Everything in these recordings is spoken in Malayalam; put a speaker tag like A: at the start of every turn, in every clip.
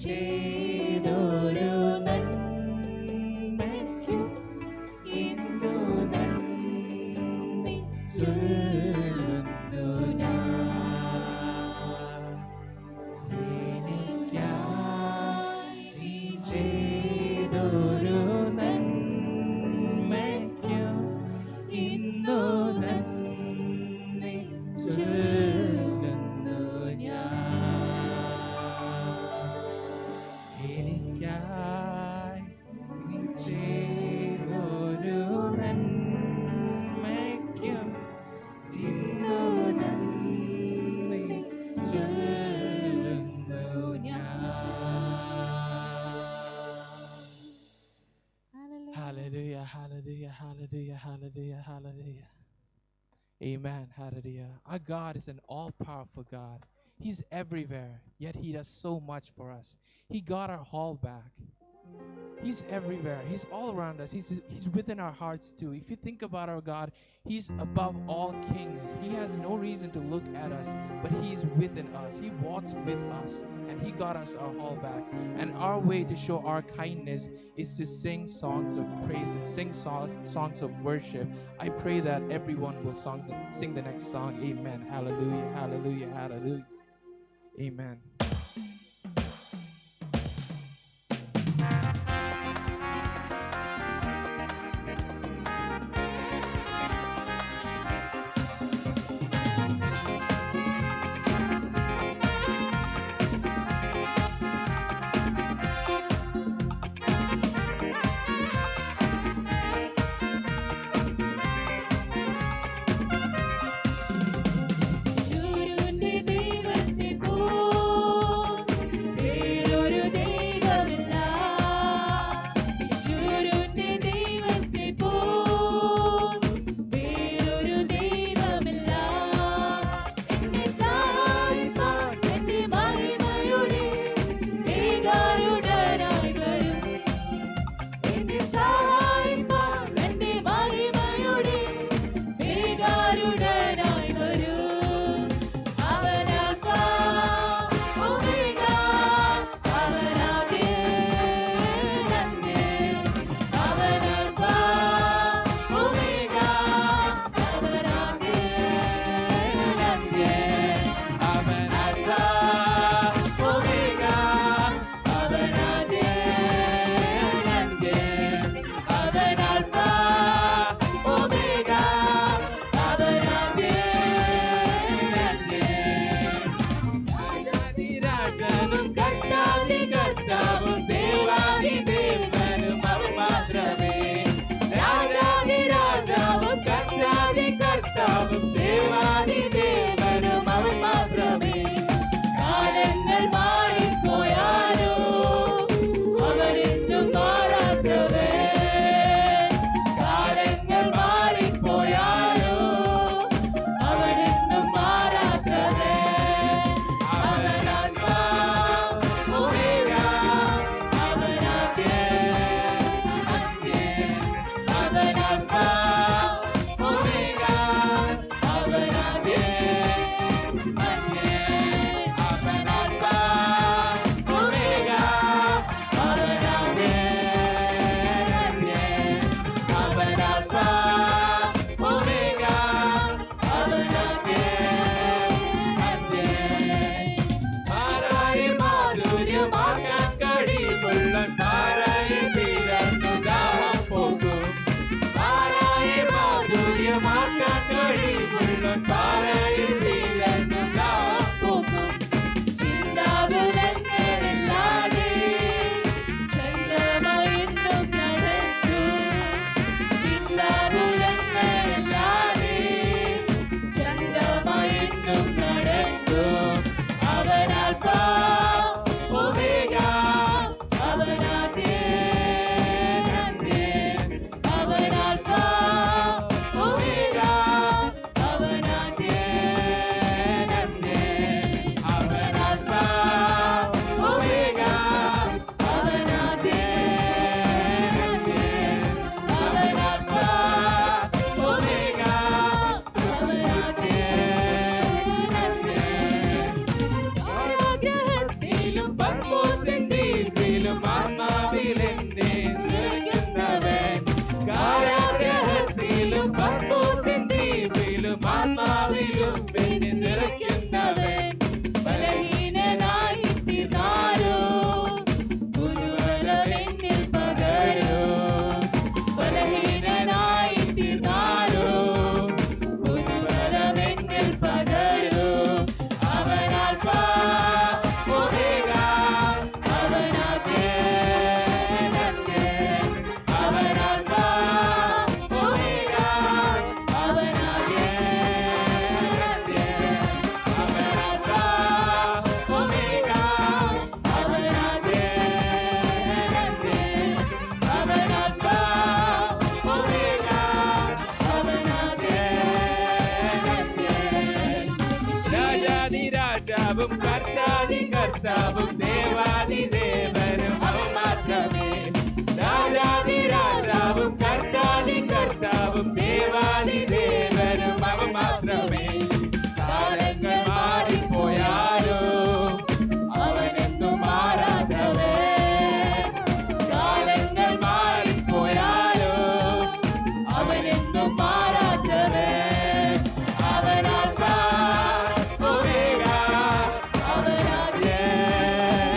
A: ചെയ്തൊരു നന്മയ്ക്കും ഇന്നു നന്ദി ചൊല്ലുന്നു ഞാൻ. എനിക്കായി നീ ചെയ്തൊരു നന്മയ്ക്കും ഇന്നു നന്ദി ചൊല്ലുന്നു ഞാൻ. എനിക്കായി നീ ചെയ്തൊരു നന്മയ്ക്കും ഇന്നു നന്ദി ചൊല്ലുന്നു ഞാൻ. Hallelujah, hallelujah, hallelujah, hallelujah, hallelujah. Amen, hallelujah. Our God is an all-powerful God. He's everywhere, yet He does so much for us. He got our haul back. He's everywhere. He's all around us. He's within our hearts too. If you think about our God, He's above all kings. He has no reason to look at us, but He is within us. He walks with us, and He got us our haul back. And our way to show our kindness is to sing songs of praise and sing songs of worship. I pray that everyone will sing the next song. Amen. Hallelujah, hallelujah, hallelujah. Amen. രാജാവും ദേവാദി ദേവനും അവൻ മാത്രമേ. രാജാദി രാജാവും കർത്താദി കർത്താവും ദേവാദി ദേവനും അവൻ മാത്രമേ. കാലങ്ങൾ മാറിപ്പോയാലോ അവനെന്നും മാറാത്തവൻ. കാലങ്ങൾ മാറിപ്പോയാലോ അവനെന്നും മാറാത്തവൻ. അവൻ ആൽഫ ഒമേഗ, അവൻ ആദ്യൻ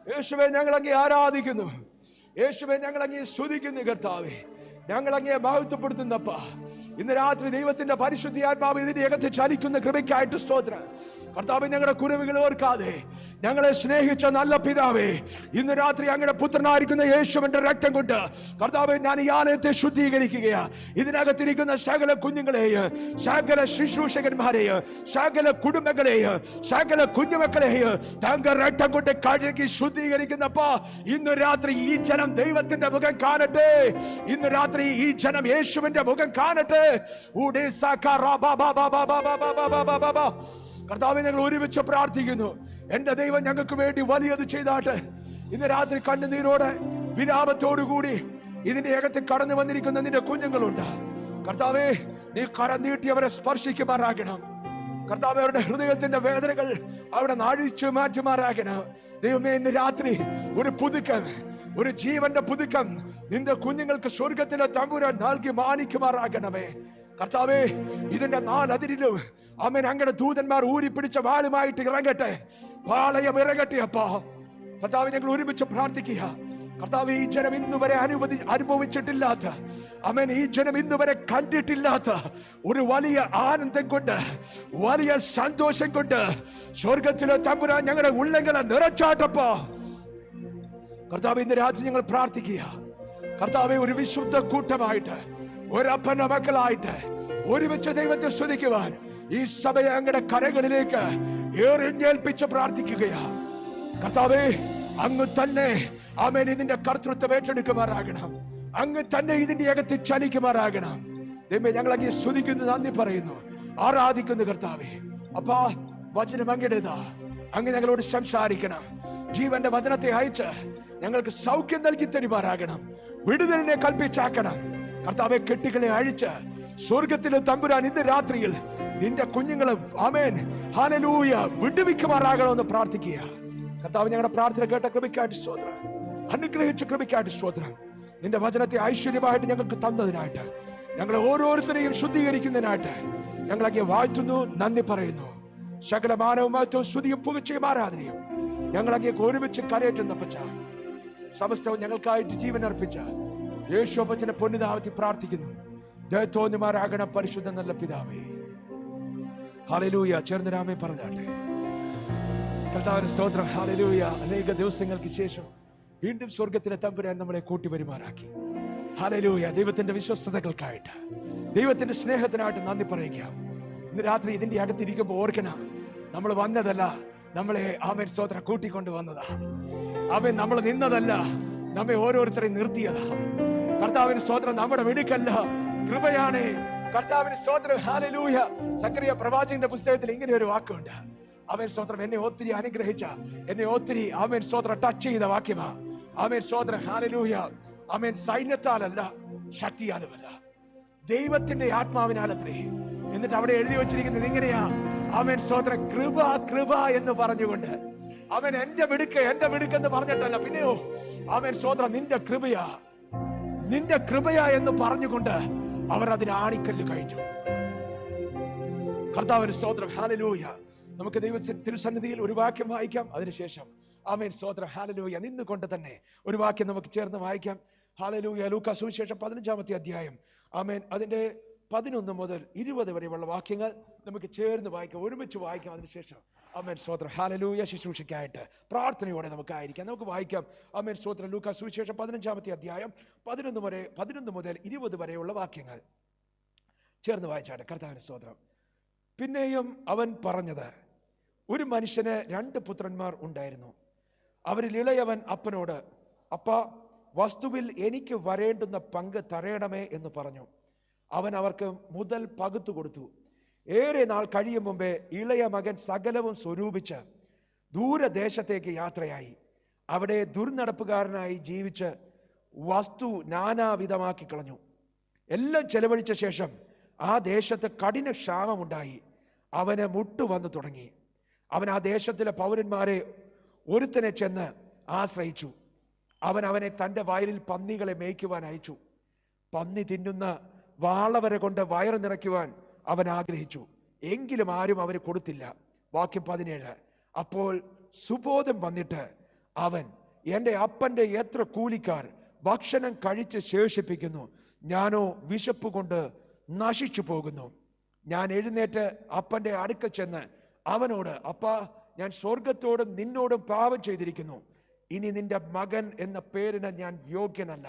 B: യേശുവേ ഞങ്ങൾ അങ്ങേ ആരാധിക്കുന്നു, യേശുവേ ഞങ്ങൾ അങ്ങേ സ്തുതിക്കുന്നു കർത്താവേ, ഞങ്ങൾ അങ്ങേ മഹത്വപ്പെടുത്തുന്നപ്പ. ഇന്ന് രാത്രി ദൈവത്തിന്റെ പരിശുദ്ധാത്മാവ് ഇതിന്റെ അകത്ത് ചലിക്കുന്ന കൃപയ്ക്കായിട്ട് സ്തോത്രം കർത്താവേ. ഞങ്ങളുടെ കുറവുകൾ ഓർക്കാതെ ഞങ്ങളെ സ്നേഹിച്ച നല്ല പിതാവേ, ഇന്ന് രാത്രി അങ്ങയുടെ പുത്രനായിരിക്കുന്ന യേശുവിന്റെ രക്തം കൊണ്ട് കർത്താവേ ഞാൻ ഈ ആലയത്തെ ശുദ്ധീകരിക്കുകയാ. ഇതിനകത്തിരിക്കുന്ന സകല കുഞ്ഞുങ്ങളെയും, സകല ശുശ്രൂഷകന്മാരെയും, സകല കുടുംബങ്ങളെയും, സകല കുഞ്ഞുമക്കളെയും തങ്ക രക്തം കൊണ്ട് കഴുകി ശുദ്ധീകരിക്കുന്നപ്പോ ഇന്ന് രാത്രി ഈ ജനം ദൈവത്തിന്റെ മുഖം കാണട്ടെ. ഇന്ന് രാത്രി ഈ ജനം യേശുവിന്റെ മുഖം കാണട്ടെ. കർത്താവേ ഞങ്ങൾ ഒരുമിച്ച് പ്രാർത്ഥിക്കുന്നു. എന്റെ ദൈവം ഞങ്ങൾക്ക് വേണ്ടി വലിയത് ചെയ്താട്ടെ. ഇന്ന് രാത്രി കണ്ണുനീരോടെ വിലാപത്തോടുകൂടി ഇതിന്റെ അകത്ത് കടന്നു വന്നിരിക്കുന്ന നിന്റെ കുഞ്ഞുങ്ങളുണ്ട് കർത്താവേ. നീ കരം നീട്ടി അവരെ സ്പർശിക്കുമാറാകണം കർത്താവേ. അവരുടെ ഹൃദയത്തിന്റെ വേദനകൾ അവിടെ നാഴിച്ചു മാറ്റുമാറാകണം ദൈവമേ. ഇന്ന് രാത്രി ഒരു പുതുക്കം, ഒരു ജീവന്റെ പുതുക്കം നിന്റെ കുഞ്ഞുങ്ങൾക്ക് സ്വർഗത്തിലെ തമ്പുരാൻ നൽകി മാനിക്കുമാറാകണമേ കർത്താവേ. ഇതിന്റെ നാലതിരിലും ആമേൻ അങ്ങയുടെ ദൂതന്മാർ ഊരിപ്പിടിച്ച വാളുമായിട്ട് ഇറങ്ങട്ടെ, പാളയം ഇറങ്ങട്ടെ അപ്പാ കർത്താവേ. ഞങ്ങൾ ഒരുമിച്ച് പ്രാർത്ഥിക്കുക കർത്താവേ. ഈ ജനം ഇന്നുവരെ അനുഭവിച്ചിട്ടില്ലാത്ത ആമേൻ, ഈ ജനം ഇന്നുവരെ കണ്ടിട്ടില്ലാത്ത ഒരു വലിയ ആനന്ദം കൊണ്ട്, വലിയ സന്തോഷം കൊണ്ട് സ്വർഗത്തിലെ തമ്പുരാൻ ഞങ്ങളുടെ ഉള്ളങ്ങളെ നിറച്ചാട്ടപ്പോ കർത്താവേ. ഇന്ന് രാത്രി ഞങ്ങൾ പ്രാർത്ഥിക്കുക കർത്താവേ, ഒരു വിശുദ്ധ കൂട്ടമായിട്ട്, ഒരപ്പന്റെ മക്കളായിട്ട് ഒരുമിച്ച് ദൈവത്തെ സ്തുതിക്കുവാൻ ഈ സഭയെ അങ്ങയുടെ കരങ്ങളിലേക്ക് എറിഞ്ഞേൽപ്പിച്ച് പ്രാർത്ഥിക്കുകയാ കർത്താവേ. അങ്ങ് തന്നെ ആമേൻ ഇതിന്റെ കർത്തൃത്വം ഏറ്റെടുക്കുമാറാകണം. അങ്ങ് തന്നെ ഇതിന്റെ അകത്ത് ചലിക്കുമാറാകണം ദൈവമേ. ഞങ്ങൾ അങ്ങ് സ്തുതിക്കുന്നു, നന്ദി പറയുന്നു, ആരാധിക്കുന്നു കർത്താവേ. അപ്പാ വചനം അങ്ങയുടേതാ, അങ്ങ് ഞങ്ങളോട് സംസാരിക്കണം. ജീവന്റെ വചനത്തെ അയച്ച് ഞങ്ങൾക്ക് സൗഖ്യം നൽകി തരുമാറാകണം, വിടുതലിനെ കൽപ്പിച്ചാക്കണം കർത്താവെ. കെട്ടുകളെ അഴിച്ച് സ്വർഗത്തിലെ തമ്പുരാൻ ഇന്ന് രാത്രിയിൽ നിന്റെ കുഞ്ഞുങ്ങളെ ആമേൻ ഹല്ലേലൂയ വിടുവിക്കുമാറാകണമെന്ന് പ്രാർത്ഥിക്കുക കർത്താവ്. ഞങ്ങളുടെ പ്രാർത്ഥന കേട്ട കൃപയ്ക്കായിട്ട് സ്തോത്രം, അനുഗ്രഹിച്ച കൃപയ്ക്കായിട്ട് സ്തോത്രം. നിന്റെ വചനത്തെ ഐശ്വര്യമായിട്ട് ഞങ്ങൾക്ക് തന്നതിനായിട്ട്, ഞങ്ങളെ ഓരോരുത്തരെയും ശുദ്ധീകരിക്കുന്നതിനായിട്ട് ഞങ്ങളൊക്കെ വാഴ്ത്തുന്നു, നന്ദി പറയുന്നു. സകല മാനവമാറ്റവും സ്തുതിയും പുകച്ചയും ആരാധനയും ഞങ്ങളൊക്കെ ഒരുമിച്ച് കരയേറ്റുന്നപ്പച്ച സമസ്തവും ഞങ്ങൾക്കായിട്ട് ജീവൻ അർപ്പിച്ച യേശുവപ്പച്ചനെ പൊന്നിനാമത്തിൽ പ്രാർത്ഥിക്കുന്നു. ദയത്തോന്നുമാരാകണം പരിശുദ്ധ നല്ല പിതാവേ. ഹല്ലേലൂയ. ചേർന്ന് രാമേ പറഞ്ഞാട്ടെ. കർത്താവിന്റെ സ്തോത്രം. ഹല്ലേലൂയ. അനേക ദിവസങ്ങൾക്ക് ശേഷം വീണ്ടും സ്വർഗത്തിലെ തമ്പുരാൻ നമ്മളെ കൂട്ടി വരുമാറാക്കി. ഹല്ലേലൂയ. ദൈവത്തിന്റെ വിശ്വസ്തതകൾക്കായിട്ട്, ദൈവത്തിന്റെ സ്നേഹത്തിനായിട്ട് നന്ദി പറയുക. ഇന്ന് രാത്രി ഇതിന്റെ അകത്തിരിക്കുമ്പോൾ ഓർക്കണം, നമ്മൾ വന്നതല്ല, നമ്മളെ ആമേൻ സ്തോത്രം കൂട്ടിക്കൊണ്ട് വന്നതാ. ആമേൻ നമ്മൾ നിന്നതല്ല, നമ്മെ ഓരോരുത്തരെയും നിർത്തിയതാ. കർത്താവിന് സ്തോത്രം. നമ്മുടെ വെടുക്കല്ല, കൃപയാണ്. കർത്താവിന് സ്തോത്രം. ഹല്ലേലൂയ. സക്കറിയ പ്രവാചകന്റെ പുസ്തകത്തിൽ ഇങ്ങനെ ഒരു വാക്കുണ്ട്. ആമേൻ സ്തോത്രം. എന്നെ ഒത്തിരി അനുഗ്രഹിച്ച, എന്നെ ഒത്തിരി ആമേൻ സ്തോത്രം ടച്ച് ചെയ്ത വാക്യമാ. ആമേൻ സ്തോത്രം. ഹല്ലേലൂയ. ആമേൻ സൈന്യത്താലല്ല, ശക്തിയാലുമല്ല, ദൈവത്തിന്റെ ആത്മാവിനാലത്രേ. എന്നിട്ട് അവിടെ എഴുതി വച്ചിരിക്കുന്നത് ഇങ്ങനെയാ. ആമേൻ സ്തോത്രം. കൃപ കൃപ എന്ന് പറഞ്ഞുകൊണ്ട്, അവൻ എന്റെ മിടുക്കെന്ന് പറഞ്ഞിട്ടല്ല, പിന്നെയോ ആമേൻ സ്തോത്രം നിന്റെ കൃപയാ, നിന്റെ കൃപയാ എന്ന് പറഞ്ഞുകൊണ്ട് അവർ അതിന് ആണിക്കല്ല് കഴിച്ചു. കർത്താവിന് സ്തോത്രം. ഹല്ലേലൂയ. നമുക്ക് ദൈവ തിരുസന്നിധിയിൽ ഒരു വാക്യം വായിക്കാം. അതിനുശേഷം ആമേൻ സ്തോത്രം. ഹല്ലേലൂയ. നിന്നുകൊണ്ട് തന്നെ ഒരു വാക്യം നമുക്ക് ചേർന്ന് വായിക്കാം. ഹല്ലേലൂയ. ലൂക്കാ സുവിശേഷം 15-ാമത്തെ അധ്യായം, ആമേൻ, അതിന്റെ 11 മുതൽ 20 വരെയുള്ള വാക്യങ്ങൾ നമുക്ക് ചേർന്ന് വായിക്കാം, ഒരുമിച്ച് വായിക്കാം. അതിനുശേഷം ആമേൻ സ്തോത്രം. ഹല്ലേലൂയ. ശുശ്രൂഷയ്ക്കായിട്ട് പ്രാർത്ഥനയോടെ നമുക്കായിരിക്കാം. നമുക്ക് വായിക്കാം. ആമേൻ സ്തോത്രം. ലൂക്കാ സുവിശേഷം 15-ാമത്തെ അധ്യായം 11 മുതൽ 20 വരെയുള്ള വാക്യങ്ങൾ ചേർന്ന് വായിച്ചാട്ടെ. കർത്താവിന് സ്തോത്രം. പിന്നെയും അവൻ പറഞ്ഞത്, ഒരു മനുഷ്യന് 2 പുത്രന്മാർ ഉണ്ടായിരുന്നു. അവരിൽ ഇളയവൻ അപ്പനോട്, അപ്പാ, വസ്തുവിൽ എനിക്ക് വരേണ്ടുന്ന പങ്ക് തരയണമേ എന്ന് പറഞ്ഞു. അവൻ അവർക്ക് മുതൽ പകുത്തു കൊടുത്തു. ഏറെ നാൾ കഴിയും മുമ്പേ ഇളയ മകൻ സകലവും സ്വരൂപിച്ച് ദൂരദേശത്തേക്ക് യാത്രയായി. അവിടെ ദുർനടപ്പുകാരനായി ജീവിച്ച് വസ്തു നാനാവിധമാക്കി കളഞ്ഞു. എല്ലാം ചെലവഴിച്ച ശേഷം ആ ദേശത്ത് കഠിന ക്ഷാമമുണ്ടായി. അവന് മുട്ടു വന്നു തുടങ്ങി. അവൻ ആ ദേശത്തിലെ പൗരന്മാരെ ഒരുത്തനെ ചെന്ന് ആശ്രയിച്ചു. അവനെ തൻ്റെ വയലിൽ പന്നികളെ മേയ്ക്കുവാൻ അയച്ചു. പന്നി തിന്നുന്ന വാളവരെ കൊണ്ട് വയറ് നിറയ്ക്കുവാൻ അവൻ ആഗ്രഹിച്ചു. എങ്കിലും ആരും അവന് കൊടുത്തില്ല. വാക്യം 17. അപ്പോൾ സുബോധം വന്നിട്ട് അവൻ, എൻ്റെ അപ്പൻ്റെ എത്ര കൂലിക്കാർ ഭക്ഷണം കഴിച്ച് ശേഷിപ്പിക്കുന്നു, ഞാനോ വിശപ്പ് കൊണ്ട് നശിച്ചു പോകുന്നു. ഞാൻ എഴുന്നേറ്റ് അപ്പൻ്റെ അടുക്കൽ ചെന്ന് അവനോട്, അപ്പാ, ഞാൻ സ്വർഗത്തോടും നിന്നോടും പാപം ചെയ്തിരിക്കുന്നു. ഇനി നിന്റെ മകൻ എന്ന പേരിന് ഞാൻ യോഗ്യനല്ല.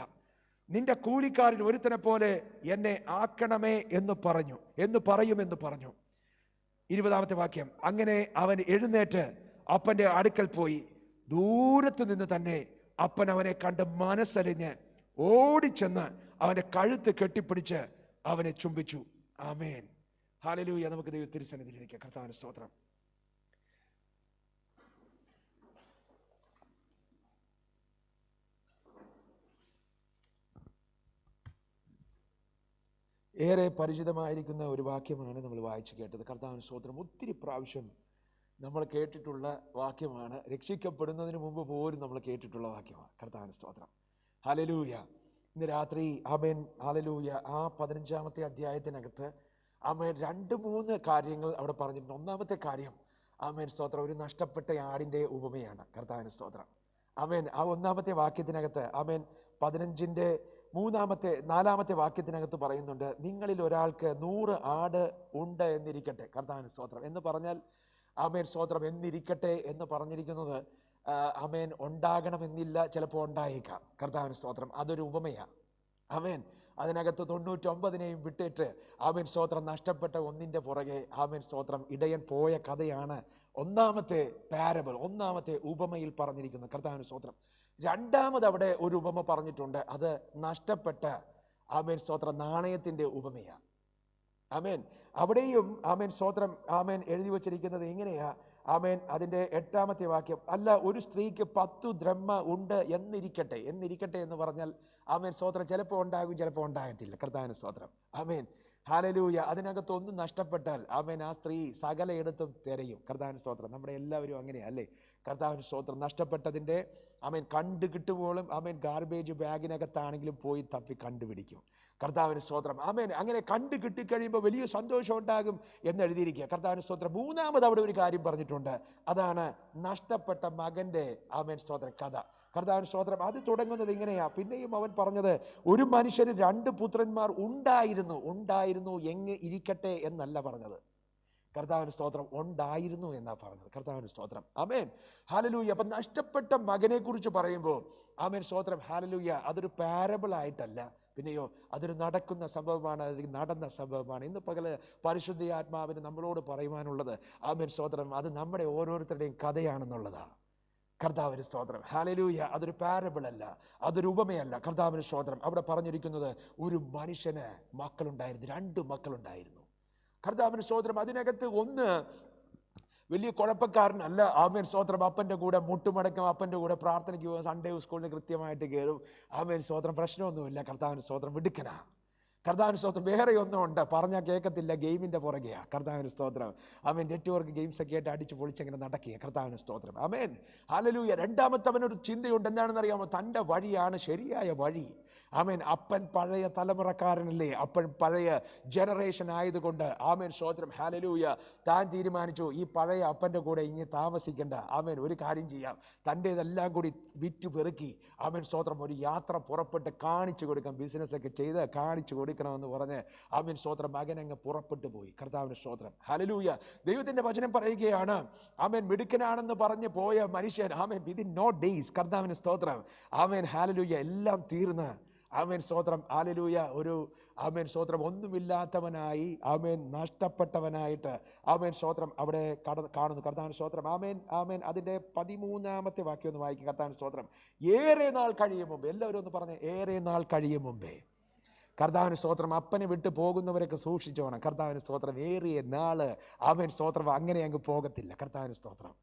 B: നിന്റെ കൂലിക്കാരിൽ ഒരുത്തനെ പോലെ എന്നെ ആക്കണമേ എന്ന് പറഞ്ഞു. 20-ാമത്തെ വാക്യം. അങ്ങനെ അവൻ എഴുന്നേറ്റ് അപ്പൻ്റെ അടുക്കൽ പോയി. ദൂരത്തു നിന്ന് തന്നെ അപ്പൻ അവനെ കണ്ട് മനസ്സലിഞ്ഞ് ഓടിച്ചെന്ന് അവന്റെ കഴുത്ത് കെട്ടിപ്പിടിച്ച് അവനെ ചുംബിച്ചു. ആമേൻ. ഹല്ലേലൂയ. നമുക്ക് ദൈവ തിരുസന്നിധിയിലിരിക്കാം. കർത്താവിന് സ്തോത്രം. ഏറെ പരിചിതമായിരിക്കുന്ന ഒരു വാക്യമാണ് നമ്മൾ വായിച്ചു കേട്ടത്. കർത്താവിന് സ്തോത്രം. ഒത്തിരി പ്രാവശ്യം നമ്മൾ കേട്ടിട്ടുള്ള വാക്യമാണ്. രക്ഷിക്കപ്പെടുന്നതിന് മുമ്പ് പോലും നമ്മൾ കേട്ടിട്ടുള്ള വാക്യമാണ്. കർത്താവിന് സ്തോത്രം. ഹല്ലേലൂയ. ഇന്ന് രാത്രി ആമേൻ, ഹല്ലേലൂയ, ആ 15-ാമത്തെ അധ്യായത്തിനകത്ത് ആമേൻ 2-3 കാര്യങ്ങൾ അവിടെ പറഞ്ഞിട്ടുണ്ട്. ഒന്നാമത്തെ കാര്യം ആമേൻ സ്തോത്രം, ഒരു നഷ്ടപ്പെട്ട ആടിൻ്റെ ഉപമയാണ്. കർത്താവിന് സ്തോത്രം. ആമേൻ. ആ 1-ാമത്തെ വാക്യത്തിനകത്ത് ആമേൻ 15-ന്റെ 4-ാമത്തെ വാക്യത്തിനകത്ത് പറയുന്നുണ്ട്, നിങ്ങളിൽ ഒരാൾക്ക് 100 ആട് ഉണ്ട് എന്നിരിക്കട്ടെ. കർത്താവിന് സ്തോത്രം. എന്ന് പറഞ്ഞാൽ ആമേൻ സ്തോത്രം, എന്നിരിക്കട്ടെ എന്ന് പറഞ്ഞിരിക്കുന്നത് ആമേൻ ഉണ്ടാകണമെന്നില്ല, ചിലപ്പോൾ ഉണ്ടായേക്കാം. കർത്താവിന് സ്തോത്രം. അതൊരു ഉപമയാണ്. ആമേൻ. അതിനകത്ത് 99-നെയും വിട്ടിട്ട് ആമേൻ സ്തോത്രം നഷ്ടപ്പെട്ട ഒന്നിൻ്റെ പുറകെ ആമേൻ സ്തോത്രം ഇടയൻ പോയ കഥയാണ് 1-ാമത്തെ പാരബിൾ, 1-ാമത്തെ ഉപമയിൽ പറഞ്ഞിരിക്കുന്നത്. കർത്താവിന് സ്തോത്രം. 2-ാമത് അവിടെ ഒരു ഉപമ പറഞ്ഞിട്ടുണ്ട്. അത് നഷ്ടപ്പെട്ട ആമേൻ സ്തോത്രം നാണയത്തിൻ്റെ ഉപമയാണ്. ആമേൻ. അവിടെയും ആമേൻ സ്തോത്രം ആമേൻ എഴുതി വച്ചിരിക്കുന്നത് എങ്ങനെയാ? ആമേൻ. അതിൻ്റെ 8-ാമത്തെ വാക്യം, അല്ല, ഒരു സ്ത്രീക്ക് 10 ദ്രഹ്മ ഉണ്ട് എന്നിരിക്കട്ടെ. എന്ന് പറഞ്ഞാൽ ആമേൻ സ്തോത്രം ചിലപ്പോൾ ഉണ്ടാകും, ചിലപ്പോൾ ഉണ്ടാകത്തില്ല. കർത്താവിന് സ്തോത്രം. ആമേൻ. ഹല്ലേലൂയ. അതിനകത്ത് ഒന്ന് നഷ്ടപ്പെട്ടാൽ ആമേൻ ആ സ്ത്രീ സകലയിടത്തും തിരയും. കർത്താവിന് സ്തോത്രം. നമ്മുടെ എല്ലാവരും അങ്ങനെയാ അല്ലേ? കർത്താവിന് സ്തോത്രം. നഷ്ടപ്പെട്ടതിൻ്റെ ആമേൻ കണ്ടു കിട്ടുമ്പോഴും ആമേൻ ഗാർബേജ് ബാഗിനകത്താണെങ്കിലും പോയി തപ്പി കണ്ടുപിടിക്കും. കർത്താവിന് സ്തോത്രം. ആമേൻ. അങ്ങനെ കണ്ടു കിട്ടിക്കഴിയുമ്പോൾ വലിയ സന്തോഷം ഉണ്ടാകും എന്ന് എഴുതിയിരിക്കുക. കർത്താവിന് സ്തോത്രം. 3-ാമത് അവിടെ ഒരു കാര്യം പറഞ്ഞിട്ടുണ്ട്. അതാണ് നഷ്ടപ്പെട്ട മകൻ്റെ ആമേൻ സ്തോത്രം കഥ. കർത്താവിന് സ്തോത്രം. അത് തുടങ്ങുന്നത് ഇങ്ങനെയാ. പിന്നെയും അവൻ പറഞ്ഞത്, ഒരു മനുഷ്യന് 2 പുത്രന്മാർ ഉണ്ടായിരുന്നു. എങ്ങ് ഇരിക്കട്ടെ എന്നല്ല പറഞ്ഞത്. കർത്താവിന് സ്തോത്രം ഉണ്ടായിരുന്നു എന്നാ പറഞ്ഞത്. കർത്താവിന് സ്തോത്രം. ആമേൻ. ഹല്ലേലൂയ. അപ്പം നഷ്ടപ്പെട്ട മകനെ കുറിച്ച് പറയുമ്പോൾ ആമേൻ സ്തോത്രം, ഹല്ലേലൂയ, അതൊരു പാരബിൾ ആയിട്ടല്ല, പിന്നെയോ അതൊരു നടക്കുന്ന സംഭവമാണ്, അത് നടന്ന സംഭവമാണ്. ഇന്ന് പകല് പരിശുദ്ധ ആത്മാവിന് നമ്മളോട് പറയുവാനുള്ളത് ആമേൻ സ്തോത്രം, അത് നമ്മുടെ ഓരോരുത്തരുടെയും കഥയാണെന്നുള്ളതാണ്. കർത്താവിന് സ്തോത്രം. ഹല്ലേലൂയ. അതൊരു പാരബിൾ അല്ല, അതൊരു ഉപമയല്ല. കർത്താവിന് സ്തോത്രം. അവിടെ പറഞ്ഞിരിക്കുന്നത് ഒരു മനുഷ്യന് മക്കളുണ്ടായിരുന്നു, 2 മക്കളുണ്ടായിരുന്നു. കർത്താവിന് സ്തോത്രം. അതിനകത്ത് ഒന്ന് വലിയ കുഴപ്പക്കാരനല്ല. ആമേൻ സ്തോത്രം. അപ്പൻ്റെ കൂടെ മുട്ടുമടക്കം, അപ്പൻ്റെ കൂടെ പ്രാർത്ഥനയ്ക്ക് പോകും, സൺഡേ സ്കൂളിന് കൃത്യമായിട്ട് കയറും. ആമേൻ സ്തോത്രം. പ്രശ്നമൊന്നുമില്ല. കർത്താവിന് സ്തോത്രം. മിടുക്കനാ. കർത്താവിന് സ്തോത്രം. വേറെ ഒന്നും ഉണ്ട്, പറഞ്ഞാൽ കേൾക്കത്തില്ല, ഗെയിമിൻ്റെ പുറകെയാ. കർത്താവിന് സ്തോത്രം. ആമേൻ. നെറ്റ്വർക്ക് ഗെയിംസൊക്കെ ആയിട്ട് അടിച്ച് പൊളിച്ചങ്ങനെ നടക്കുക. കർത്താവിന് സ്തോത്രം. ആമേൻ. ഹല്ലേലൂയ. രണ്ടാമത്തെ അവനൊരു ചിന്തയുണ്ട്. എന്താണെന്ന് അറിയാമോ? തൻ്റെ വഴിയാണ് ശരിയായ വഴി. ആമേൻ. അപ്പൻ പഴയ തലമുറക്കാരനല്ലേ, അപ്പൻ പഴയ ജനറേഷൻ ആയതുകൊണ്ട് ആമേൻ സ്തോത്രം. ഹല്ലേലൂയ. താൻ തീരുമാനിച്ചു ഈ പഴയ അപ്പൻ്റെ കൂടെ ഇനി താമസിക്കണ്ട. ആമേൻ. ഒരു കാര്യം ചെയ്യാം, തൻ്റേതെല്ലാം കൂടി വിറ്റു പെറുക്കി ആമേൻ സ്തോത്രം ഒരു യാത്ര പുറപ്പെട്ട് കാണിച്ചു കൊടുക്കാം, ബിസിനസ്സൊക്കെ ചെയ്ത് കാണിച്ചു കൊടുക്കണമെന്ന് പറഞ്ഞ് ആമേൻ സ്തോത്രം മകൻ അങ്ങ് പുറപ്പെട്ടു പോയി. കർത്താവിന് സ്തോത്രം. ഹല്ലേലൂയ. ദൈവത്തിൻ്റെ വചനം പറയുകയാണ്, ആമേൻ മിടുക്കനാണെന്ന് പറഞ്ഞ് പോയ മനുഷ്യൻ ആമേൻ വിതിൻ നോ ഡേയ്സ്, കർത്താവിന് സ്തോത്രം, ആമേൻ ഹല്ലേലൂയ, എല്ലാം തീർന്ന് ആമേൻ സ്തോത്രം ഹല്ലേലൂയ ഒരു ആമേൻ സ്തോത്രം ഒന്നുമില്ലാത്തവനായി, ആമേൻ നഷ്ടപ്പെട്ടവനായിട്ട് ആമേൻ സ്തോത്രം അവിടെ കാണുന്നു. കർത്താവിന് സ്തോത്രം. ആമേൻ. ആമേൻ. അതിൻ്റെ 13-ാമത്തെ വാക്യം ഒന്ന് വായിക്കും. കർത്താവിന് സ്തോത്രം. ഏറെ നാൾ കഴിയും മുമ്പേ, എല്ലാവരും ഒന്ന് പറഞ്ഞ്, ഏറെ നാൾ കഴിയും മുമ്പേ. കർത്താവിന് സ്തോത്രം. അപ്പനെ വിട്ട് പോകുന്നവരൊക്കെ സൂക്ഷിച്ചോണം. കർത്താവിന് സ്തോത്രം. ഏറിയ നാള് ആമേൻ സ്തോത്രം അങ്ങനെ അങ്ങ് പോകത്തില്ല. കർത്താവിന് സ്തോത്രം.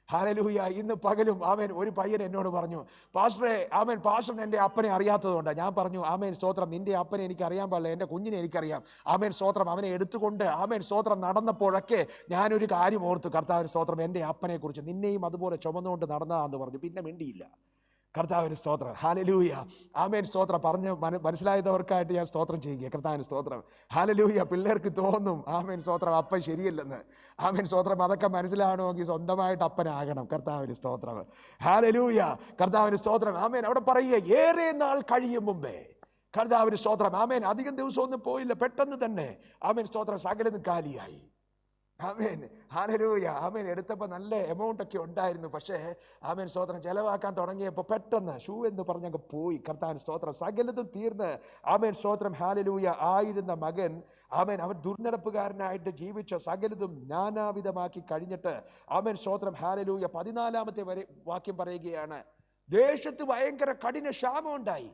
B: ഹല്ലേലൂയ. ഇന്ന് പകലും ആമേൻ ഒരു പയ്യൻ എന്നോട് പറഞ്ഞു, പാസ്റ്ററെ, ആമേൻ പാസ്റ്ററിന് എൻ്റെ അപ്പനെ അറിയാത്തതുകൊണ്ടാണ്. ഞാൻ പറഞ്ഞു, ആമേൻ സ്തോത്രം, നിൻ്റെ അപ്പനെ എനിക്ക് അറിയാൻ പാടില്ല, എൻ്റെ കുഞ്ഞിനെ എനിക്കറിയാം. ആമേൻ സ്തോത്രം. അവനെ എടുത്തുകൊണ്ട് ആമേൻ സ്തോത്രം നടന്നപ്പോഴൊക്കെ ഞാനൊരു കാര്യം ഓർത്തു. കർത്താവിന് സ്തോത്രം. എൻ്റെ അപ്പനെ കുറിച്ച്, നിന്നെയും അതുപോലെ ചുമന്നുകൊണ്ട് നടന്നതാന്ന് പറഞ്ഞു. പിന്നെ മിണ്ടിയില്ല. കർത്താവിന് സ്തോത്രം. ഹല്ലേലൂയ. ആമേൻ സ്തോത്രം. പറഞ്ഞ് മനസ്സിലായതവർക്കായിട്ട് ഞാൻ സ്തോത്രം ചെയ്യുക. കർത്താവിന് സ്തോത്രം. ഹല്ലേലൂയ. പിള്ളേർക്ക് തോന്നും ആമേൻ സ്തോത്രം അപ്പൻ ശരിയല്ലെന്ന്. ആമേൻ സ്തോത്രം. അതൊക്കെ മനസ്സിലാവണമെങ്കിൽ സ്വന്തമായിട്ട് അപ്പനാകണം. കർത്താവിന് സ്തോത്രം. ഹല്ലേലൂയ. കർത്താവിന് സ്തോത്രം. ആമേൻ. അവിടെ പറയുക, ഏറെ നാൾ കഴിയും മുമ്പേ. കർത്താവിന് സ്തോത്രം. ആമേൻ. അധികം ദിവസമൊന്നും പോയില്ല, പെട്ടെന്ന് തന്നെ ആമേൻ സ്തോത്രം സകലതും കാലിയായി. ആമേൻ. ഹല്ലേലൂയ. ആമേൻ. എടുത്തപ്പോൾ നല്ല എമൗണ്ട് ഒക്കെ ഉണ്ടായിരുന്നു, പക്ഷേ ആമേൻ സ്തോത്രം ചെലവാക്കാൻ തുടങ്ങിയപ്പോൾ പെട്ടെന്ന് ഷൂ എന്ന് പറഞ്ഞങ്ങ് പോയി. കർത്താവിന് സ്തോത്രം. സകലതും തീർന്ന് ആമേൻ സ്തോത്രം. ഹല്ലേലൂയ. ആയിരുന്ന മകൻ ആമേൻ അവൻ ദുർനടപ്പുകാരനായിട്ട് ജീവിച്ച സകലതും നാനാവിധമാക്കി കഴിഞ്ഞിട്ട് ആമേൻ സ്തോത്രം. ഹല്ലേലൂയ. 14-ാമത്തെ വാക്യം പറയുകയാണ്, ദേശത്ത് ഭയങ്കര കഠിന ക്ഷാമം ഉണ്ടായി.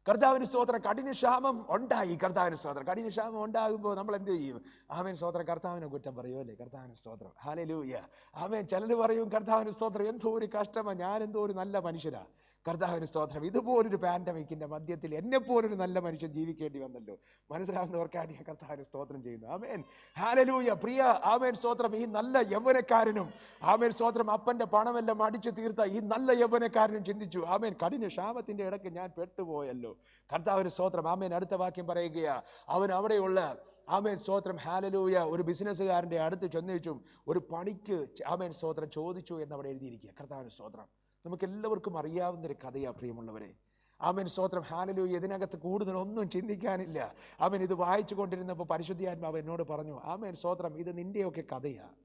B: കർത്താവിന് സ്തോത്രം. കഠിന ക്ഷാമം ഉണ്ടായി. കർത്താവിന് സ്തോത്രം. കഠിന ക്ഷാമം ഉണ്ടാകുമ്പോൾ നമ്മൾ എന്ത് ചെയ്യും? ആമേൻ സ്തോത്രം. കർത്താവിനെ കുറ്റം പറയുമല്ലേ? കർത്താവിന് സ്തോത്രം. ഹല്ലേലൂയ. ആമേൻ. ചിലർ പറയും, കർത്താവിന് സ്തോത്രം, എന്തോ ഒരു കഷ്ടമാണ്, ഞാൻ എന്തോ ഒരു നല്ല മനുഷ്യരാണ്. കർത്താവിന് സ്തോത്രം. ഇതുപോലൊരു പാൻഡമിക്കിൻ്റെ മധ്യത്തിൽ എന്നെപ്പോലൊരു നല്ല മനുഷ്യൻ ജീവിക്കേണ്ടി വന്നല്ലോ. മനസ്സിലാവുന്നവർക്കാണ് ഞാൻ കർത്താവിന് സ്തോത്രം ചെയ്യുന്നത്. ആമേൻ. ഹല്ലേലൂയ. പ്രിയ ആമേൻ സ്തോത്രം. ഈ നല്ല യൗവനക്കാരനും ആമേൻ സ്തോത്രം അപ്പൻ്റെ പണമെല്ലാം അടിച്ചു തീർത്ത ഈ നല്ല യൗവനക്കാരനും ചിന്തിച്ചു, ആമേൻ കഠിന ക്ഷാമത്തിൻ്റെ ഇടയ്ക്ക് ഞാൻ പെട്ടുപോയല്ലോ. കർത്താവിന് സ്തോത്രം. ആമേൻ. അടുത്ത വാക്യം പറയുകയാ, അവൻ അവിടെയുള്ള ആമേൻ സ്തോത്രം. ഹല്ലേലൂയ. ഒരു ബിസിനസ്സുകാരൻ്റെ അടുത്ത് ചെന്നേച്ചും ഒരു പണിക്ക് ആമേൻ സ്തോത്രം ചോദിച്ചു എന്നവിടെ എഴുതിയിരിക്കുക. കർത്താവിന് സ്തോത്രം. നമുക്ക് എല്ലാവർക്കും അറിയാവുന്നൊരു കഥയാണ് പ്രിയമുള്ളവരെ. ആമേൻ സ്തോത്രം. ഹല്ലേലൂയ. ഇതിനകത്ത് കൂടുതലൊന്നും ചിന്തിക്കാനില്ല. ആമേൻ. ഇത് വായിച്ചു കൊണ്ടിരുന്നപ്പോൾ പരിശുദ്ധാത്മാവ് എന്നോട് പറഞ്ഞു, ആമേൻ സ്തോത്രം, ഇത് നിൻ്റെയൊക്കെ കഥയാണ്.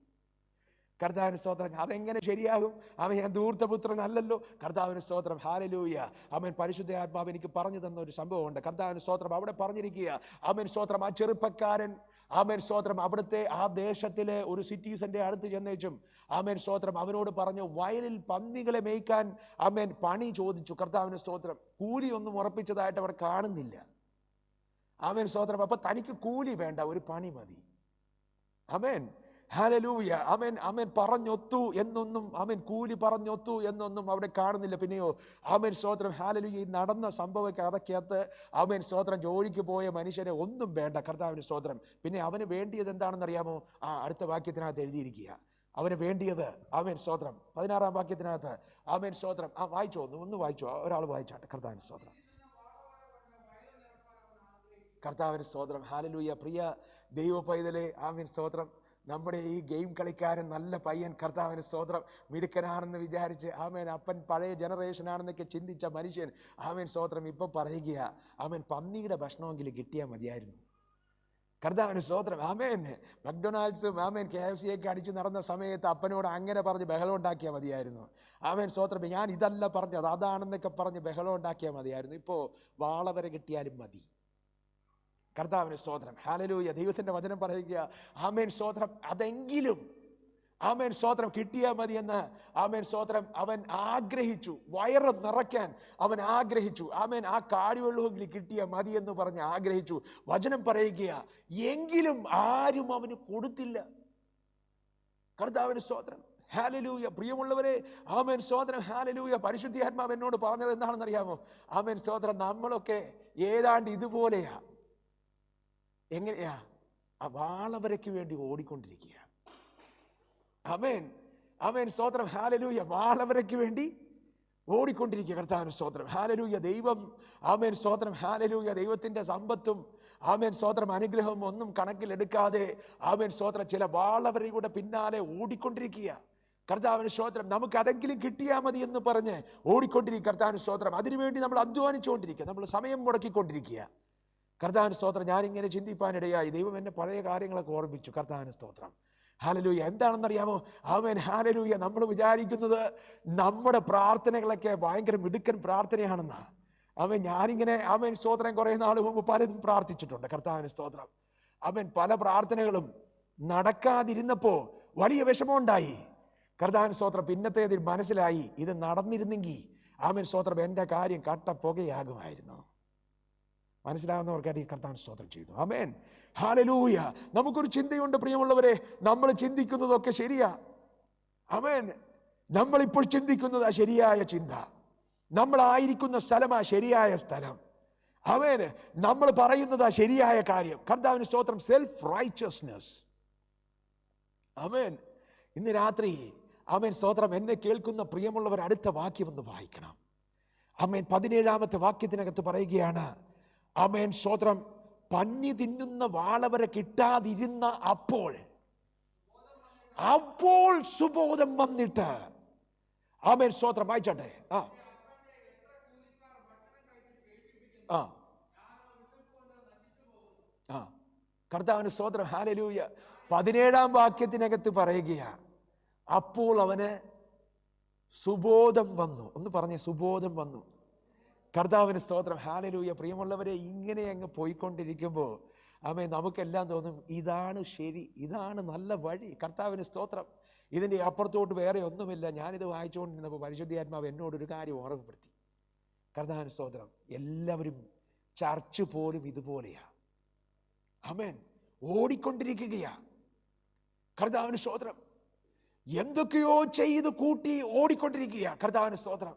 B: കർത്താവിന് സ്തോത്രം. അതെങ്ങനെ ശരിയാകും? അവൻ ഞാൻ ധൂർത്തപുത്രനല്ലല്ലോ. കർത്താവിന് സ്തോത്രം. ഹല്ലേലൂയ. ആമേൻ. പരിശുദ്ധാത്മാവ് എനിക്ക് പറഞ്ഞു തന്ന ഒരു സംഭവമുണ്ട്. കർത്താവിന് സ്തോത്രം. അവിടെ പറഞ്ഞിരിക്കുക, ആമേൻ സ്തോത്രം, ആ ചെറുപ്പക്കാരൻ ആമേൻ സ്തോത്രം അവിടുത്തെ ആ ദേശത്തിലെ ഒരു സിറ്റീസന്റെ അടുത്ത് ചെന്നേച്ചും ആമേൻ സ്തോത്രം അവനോട് പറഞ്ഞു, വയലിൽ പന്നികളെ മേയ്ക്കാൻ ആമേൻ പണി ചോദിച്ചു. കർത്താവിന് സ്തോത്രം. കൂലി ഒന്നും ഉറപ്പിച്ചതായിട്ട് അവിടെ കാണുന്നില്ല. ആമേൻ സ്തോത്രം. അപ്പൊ തനിക്ക് കൂലി വേണ്ട, ഒരു പണി മതി. ആമേൻ. ഹല്ലേലൂയ. ആമേൻ. ആമേൻ. പറഞ്ഞൊത്തു എന്നൊന്നും, ആമേൻ കൂലി പറഞ്ഞൊത്തു എന്നൊന്നും അവിടെ കാണുന്നില്ല. പിന്നെയോ ആമേൻ സ്തോത്രം. ഹല്ലേലൂയ. ഈ നടന്ന സംഭവ കഥയ്ക്കകത്ത് ആമേൻ സ്തോത്രം ജോലിക്ക് പോയ മനുഷ്യരെ ഒന്നും വേണ്ട. കർത്താവിന് സ്തോത്രം. പിന്നെ അവന് വേണ്ടിയത് എന്താണെന്ന് അറിയാമോ? അടുത്ത വാക്യത്തിനകത്ത് എഴുതിയിരിക്കുക. അവന് വേണ്ടിയത് ആമേൻ സ്തോത്രം 16-ാം വാക്യത്തിനകത്ത് ആമേൻ സ്തോത്രം. വായിച്ചോ, ഒന്ന് വായിച്ചോ, ഒരാൾ വായിച്ചാട്ടെ. കർത്താവിന് സ്തോത്രം. കർത്താവിന് സ്തോത്രം. ഹല്ലേലൂയ. പ്രിയ ദൈവ പൈതലേ, ആമേൻ സ്തോത്രം. നമ്മുടെ ഈ ഗെയിം കളിക്കാരൻ നല്ല പയ്യൻ, കർത്താവിന് സ്തോത്രം, മിടുക്കനാണെന്ന് വിചാരിച്ച് ആമേൻ അപ്പൻ പഴയ ജനറേഷനാണെന്നൊക്കെ ചിന്തിച്ച മനുഷ്യൻ ആമേൻ സ്തോത്രം ഇപ്പം പറയുക, ആമേൻ പന്നിയുടെ ഭക്ഷണമെങ്കിലും കിട്ടിയാൽ മതിയായിരുന്നു. കർത്താവിന് സ്തോത്രം. ആമേൻ. മക്ഡൊണാൾഡ്സും ആമേൻ KFC ഒക്കെ അടിച്ച് നടന്ന സമയത്ത് അപ്പനോട് അങ്ങനെ പറഞ്ഞ് ബഹളം ഉണ്ടാക്കിയാൽ മതിയായിരുന്നു. ആമേൻ സ്തോത്രം. ഞാൻ ഇതല്ല പറഞ്ഞത്, അതാണെന്നൊക്കെ പറഞ്ഞ് ബഹളം ഉണ്ടാക്കിയാൽ മതിയായിരുന്നു. ഇപ്പോൾ വാളവരെ കിട്ടിയാലും മതി. കർത്താവിന് സ്തോത്രം. ഹല്ലേലൂയ. ദൈവത്തിൻ്റെ വചനം പറയുക, ആമേൻ സ്തോത്രം, അതെങ്കിലും ആമേൻ സ്തോത്രം കിട്ടിയാൽ മതിയെന്ന് ആമേൻ സ്തോത്രം അവൻ ആഗ്രഹിച്ചു. വയറ് നിറയ്ക്കാൻ അവൻ ആഗ്രഹിച്ചു. ആമേൻ ആ കാടിവെള്ളമെങ്കിലും കിട്ടിയാൽ മതിയെന്ന് പറഞ്ഞ് ആഗ്രഹിച്ചു. വചനം പറയുക, എങ്കിലും ആരും അവന് കൊടുത്തില്ല. കർത്താവിന് സ്തോത്രം. ഹല്ലേലൂയ. പ്രിയമുള്ളവരെ, ആമേൻ സ്തോത്രം. ഹല്ലേലൂയ. പരിശുദ്ധാത്മാവ് എന്നോട് പറഞ്ഞത് എന്താണെന്ന് അറിയാമോ? ആമേൻ സ്തോത്രം, നമ്മളൊക്കെ ഏതാണ്ട് ഇതുപോലെയാ. എങ്ങനെയാ? ആ വാളവരയ്ക്ക് വേണ്ടി ഓടിക്കൊണ്ടിരിക്കുക. ആമേൻ. ആമേൻ സ്തോത്രം. ഹല്ലേലൂയ. വാളവരയ്ക്ക് വേണ്ടി ഓടിക്കൊണ്ടിരിക്കുക. കർത്താവിന് സ്തോത്രം. ഹല്ലേലൂയ. ദൈവം ആമേൻ സ്തോത്രം. ഹല്ലേലൂയ. ദൈവത്തിൻ്റെ സമ്പത്തും ആമേൻ സ്തോത്രം അനുഗ്രഹവും ഒന്നും കണക്കിലെടുക്കാതെ ആമേൻ സ്തോത്രം ചില വാളവരയുടെ പിന്നാലെ ഓടിക്കൊണ്ടിരിക്കുക. കർത്താവിന് സ്തോത്രം. നമുക്ക് അതെങ്കിലും കിട്ടിയാൽ മതി എന്ന് പറഞ്ഞ് ഓടിക്കൊണ്ടിരിക്കുക. കർത്താവിന് സ്തോത്രം. അതിനുവേണ്ടി നമ്മൾ അധ്വാനിച്ചുകൊണ്ടിരിക്കുക, നമ്മൾ സമയം മുടക്കിക്കൊണ്ടിരിക്കുക. കർത്താവിന് സ്തോത്രം. ഞാനിങ്ങനെ ചിന്തിപ്പാനിടയായി. ദൈവം എന്നെ പഴയ കാര്യങ്ങളൊക്കെ ഓർമ്മിച്ചു. കർത്താവിന് സ്തോത്രം. ഹല്ലേലൂയ. എന്താണെന്നറിയാമോ? Amen hallelujah. നമ്മൾ വിചാരിക്കുന്നത് നമ്മുടെ പ്രാർത്ഥനകളൊക്കെ ഭയങ്കര മിടുക്കൻ പ്രാർത്ഥനയാണെന്നാ. ആമേൻ. ഞാനിങ്ങനെ ആമേൻ സ്തോത്രം കുറേ നാൾ മുമ്പ് പലതും പ്രാർത്ഥിച്ചിട്ടുണ്ട്. കർത്താവിന് സ്തോത്രം. ആമേൻ. പല പ്രാർത്ഥനകളും നടക്കാതിരുന്നപ്പോൾ വലിയ വിഷമമുണ്ടായി. കർത്താവിന് സ്തോത്രം. പിന്നത്തേതിൽ മനസ്സിലായി, ഇത് നടന്നിരുന്നെങ്കിൽ ആമേൻ സ്തോത്രം എൻ്റെ കാര്യം കട്ട പുകയാകുമായിരുന്നു. മനസ്സിലാകുന്നവർക്കായിട്ട് ഈ കർത്താവിന് സ്തോത്രം ചെയ്തു. Amen hallelujah. നമുക്കൊരു ചിന്തയുണ്ട് പ്രിയമുള്ളവരെ, നമ്മൾ ചിന്തിക്കുന്നതൊക്കെ ശരിയാ. ആമേൻ. നമ്മളിപ്പോൾ ചിന്തിക്കുന്നത് ശരിയായ ചിന്ത, നമ്മളായിരിക്കുന്ന സ്ഥലമാ ശരിയായ സ്ഥലം. ആമേൻ. നമ്മൾ പറയുന്നതാ ശരിയായ കാര്യം. കർത്താവിന് സ്തോത്രം. Self righteousness. ആമേൻ. ഇന്ന് രാത്രി ആമേൻ സ്തോത്രം എന്നെ കേൾക്കുന്ന പ്രിയമുള്ളവർ അടുത്ത വാക്യം ഒന്ന് വായിക്കണം. ആമേൻ. 17-ാമത്തെ വാക്യത്തിനകത്ത് പറയുകയാണ്, ആമേൻ സ്തോത്രം, പന്നി തിന്നുന്ന വാളവരെ കിട്ടാതിരുന്ന അപ്പോൾ സുബോധം വന്നിട്ട്. ആമേൻ സ്തോത്രം. വായിച്ചോട്ടെ. കർത്താവിന് സ്തോത്രം. ഹല്ലേലൂയ. 17-ാം വാക്യത്തിനകത്ത് പറയുകയാ, അപ്പോൾ അവന് സുബോധം വന്നു. ഒന്ന് പറഞ്ഞേ, സുബോധം വന്നു. കർത്താവിന് സ്തോത്രം. ഹല്ലേലൂയ. പ്രിയമുള്ളവരെ, ഇങ്ങനെ അങ്ങ് പോയിക്കൊണ്ടിരിക്കുമ്പോൾ ആമേൻ നമുക്കെല്ലാം തോന്നും ഇതാണ് ശരി, ഇതാണ് നല്ല വഴി. കർത്താവിന് സ്തോത്രം. ഇതിൻ്റെ അപ്പുറത്തോട്ട് വേറെ ഒന്നുമില്ല. ഞാനിത് വായിച്ചുകൊണ്ടിരുന്നപ്പോൾ പരിശുദ്ധാത്മാവ് എന്നോടൊരു കാര്യം ഓർമ്മപ്പെടുത്തി. കർത്താവിന് സ്തോത്രം. എല്ലാവരും ചർച്ച് പോലും ഇതുപോലെയാ. ആമേൻ. ഓടിക്കൊണ്ടിരിക്കുകയാ. കർത്താവിന് സ്തോത്രം. എന്തൊക്കെയോ ചെയ്ത് കൂട്ടി ഓടിക്കൊണ്ടിരിക്കുക. കർത്താവിന് സ്തോത്രം.